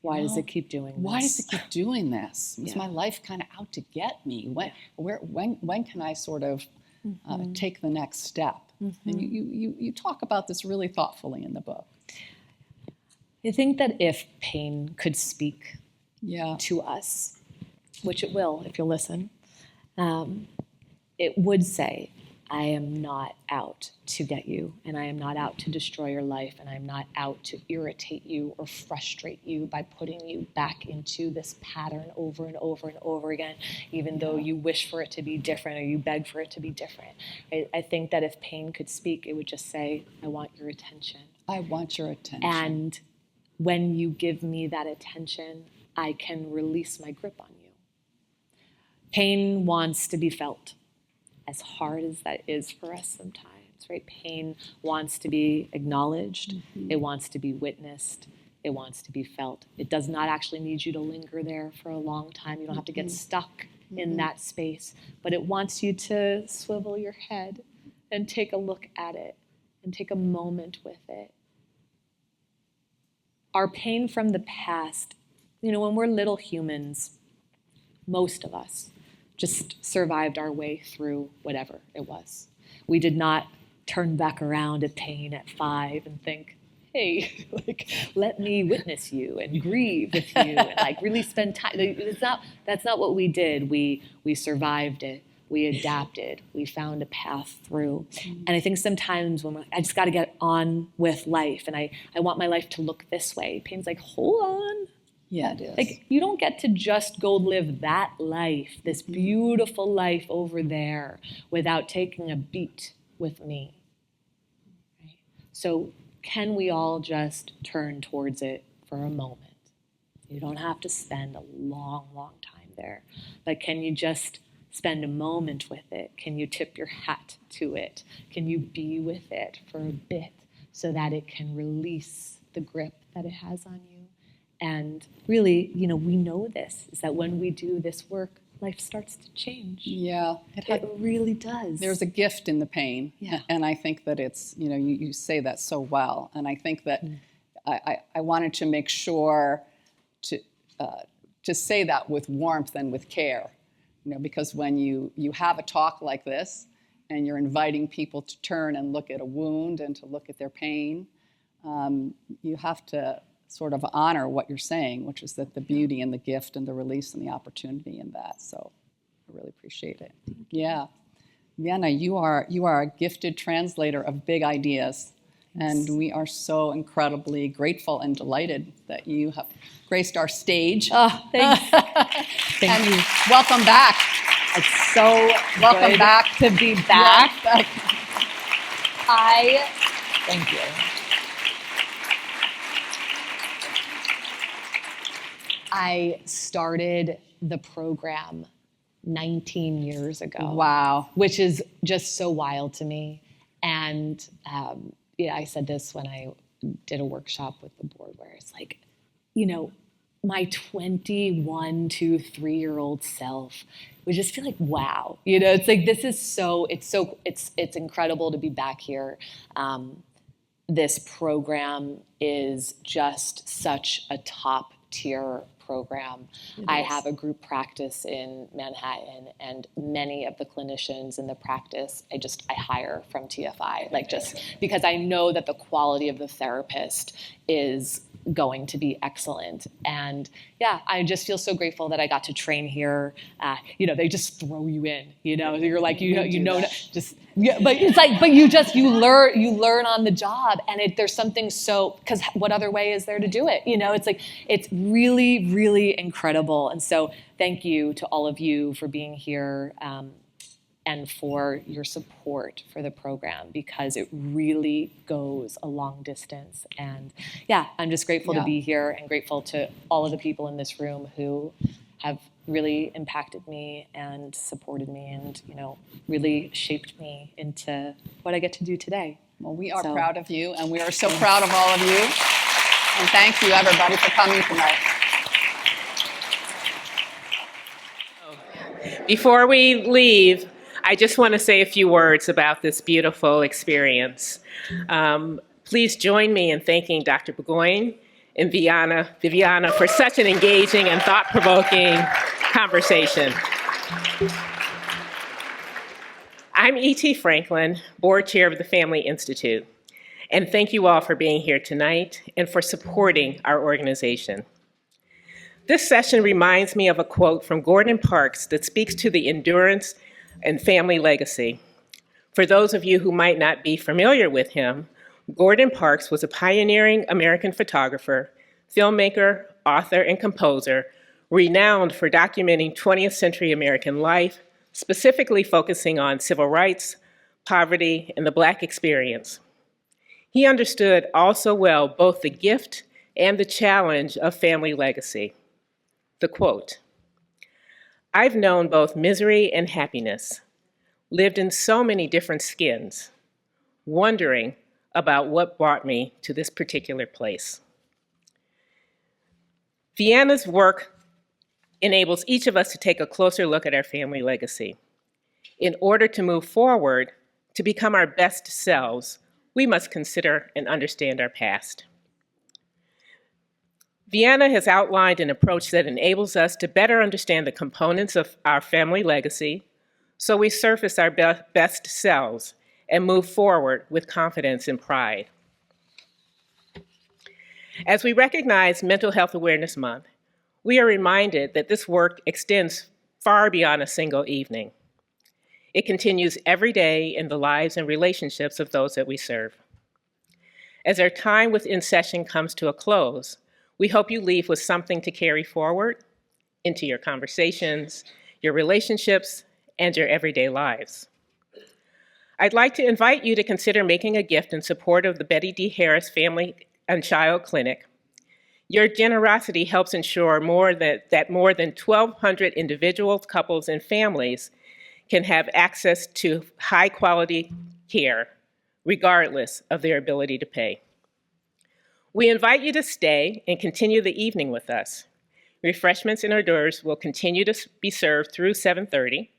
why does it keep doing this? Why does it keep doing this? Is my life kind of out to get me? When can I sort of take the next step? And you talk about this really thoughtfully in the book. I think that if pain could speak to us, which it will if you'll listen, it would say, I am not out to get you, and I am not out to destroy your life, and I'm not out to irritate you or frustrate you by putting you back into this pattern over and over and over again, even though you wish for it to be different or you beg for it to be different. I think that if pain could speak, it would just say, I want your attention. I want your attention. And when you give me that attention, I can release my grip on you. Pain wants to be felt. As hard as that is for us sometimes, right? Pain wants to be acknowledged. It wants to be witnessed. It wants to be felt. It does not actually need you to linger there for a long time. You don't have to get stuck in that space, but it wants you to swivel your head and take a look at it and take a moment with it. Our pain from the past, you know, when we're little humans, most of us, just survived our way through whatever it was. We did not turn back around at pain at 5 and think, hey, like, let me witness you and grieve with you and like really spend time. That's not what we did. We survived it. We adapted. We found a path through. And I think sometimes when I just got to get on with life, and I want my life to look this way. Payne's like, hold on. Yeah, it is. Like, you don't get to just go live that life, this beautiful life over there, without taking a beat with me. Right? So can we all just turn towards it for a moment? You don't have to spend a long, long time there, but can you just spend a moment with it? Can you tip your hat to it? Can you be with it for a bit so that it can release the grip that it has on you? And really, we know this, is that when we do this work, life starts to change. Yeah. It really does. There's a gift in the pain. Yeah. And I think that it's, you say that so well. And I think that I wanted to make sure to say that with warmth and with care. Because when you have a talk like this and you're inviting people to turn and look at a wound and to look at their pain, you have to sort of honor what you're saying, which is that the beauty and the gift and the release and the opportunity in that. So I really appreciate it. Yeah. Vienna, you are a gifted translator of big ideas. And we are so incredibly grateful and delighted that you have graced our stage. Oh, thanks. Thank you. Welcome back. It's so Welcome good back to be back. Yes. Thank you. I started the program 19 years ago. Wow. Which is just so wild to me. And I said this when I did a workshop with the board, where it's like, my 21 to 3-year-old self would just feel like, wow. It's like, this is it's incredible to be back here. This program is just such a top tier program. I have a group practice in Manhattan, and many of the clinicians in the practice I hire from TFI, like, just because I know that the quality of the therapist is going to be excellent. And yeah, I just feel so grateful that I got to train here. They just throw you in, you're like, but it's like, but you learn on the job, and there's something because what other way is there to do it? It's like, it's really, really incredible. And so thank you to all of you for being here, and for your support for the program, because it really goes a long distance. And yeah, I'm just grateful to be here, and grateful to all of the people in this room who have really impacted me and supported me and, really shaped me into what I get to do today. Well, we are proud of you, and we are so proud of all of you. And thank you, everybody, for coming tonight. Before we leave, I just want to say a few words about this beautiful experience. Please join me in thanking Dr. Burgoyne and Viviana for such an engaging and thought-provoking conversation. I'm E.T. Franklin, board chair of the Family Institute, and thank you all for being here tonight and for supporting our organization. This session reminds me of a quote from Gordon Parks that speaks to the endurance and family legacy. For those of you who might not be familiar with him, Gordon Parks was a pioneering American photographer, filmmaker, author, and composer, renowned for documenting 20th century American life, specifically focusing on civil rights, poverty, and the Black experience. He understood also well both the gift and the challenge of family legacy. The quote, "I've known both misery and happiness, lived in so many different skins, wondering about what brought me to this particular place." Vienna's work enables each of us to take a closer look at our family legacy. In order to move forward, to become our best selves, we must consider and understand our past. Vienna has outlined an approach that enables us to better understand the components of our family legacy, so we surface our best selves and move forward with confidence and pride. As we recognize Mental Health Awareness Month, we are reminded that this work extends far beyond a single evening. It continues every day in the lives and relationships of those that we serve. As our time within session comes to a close, we hope you leave with something to carry forward into your conversations, your relationships, and your everyday lives. I'd like to invite you to consider making a gift in support of the Betty D. Harris Family and Child Clinic. Your generosity helps ensure that more than 1,200 individuals, couples, and families can have access to high-quality care, regardless of their ability to pay. We invite you to stay and continue the evening with us. Refreshments and hors d'oeuvres will continue to be served through 7:30,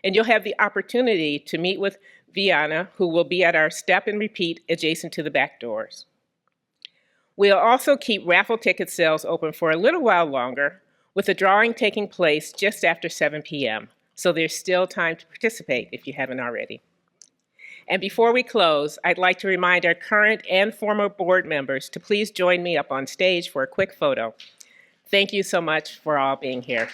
and you'll have the opportunity to meet with Viana, who will be at our step and repeat adjacent to the back doors. We'll also keep raffle ticket sales open for a little while longer, with a drawing taking place just after 7 p.m., so there's still time to participate if you haven't already. And before we close, I'd like to remind our current and former board members to please join me up on stage for a quick photo. Thank you so much for all being here.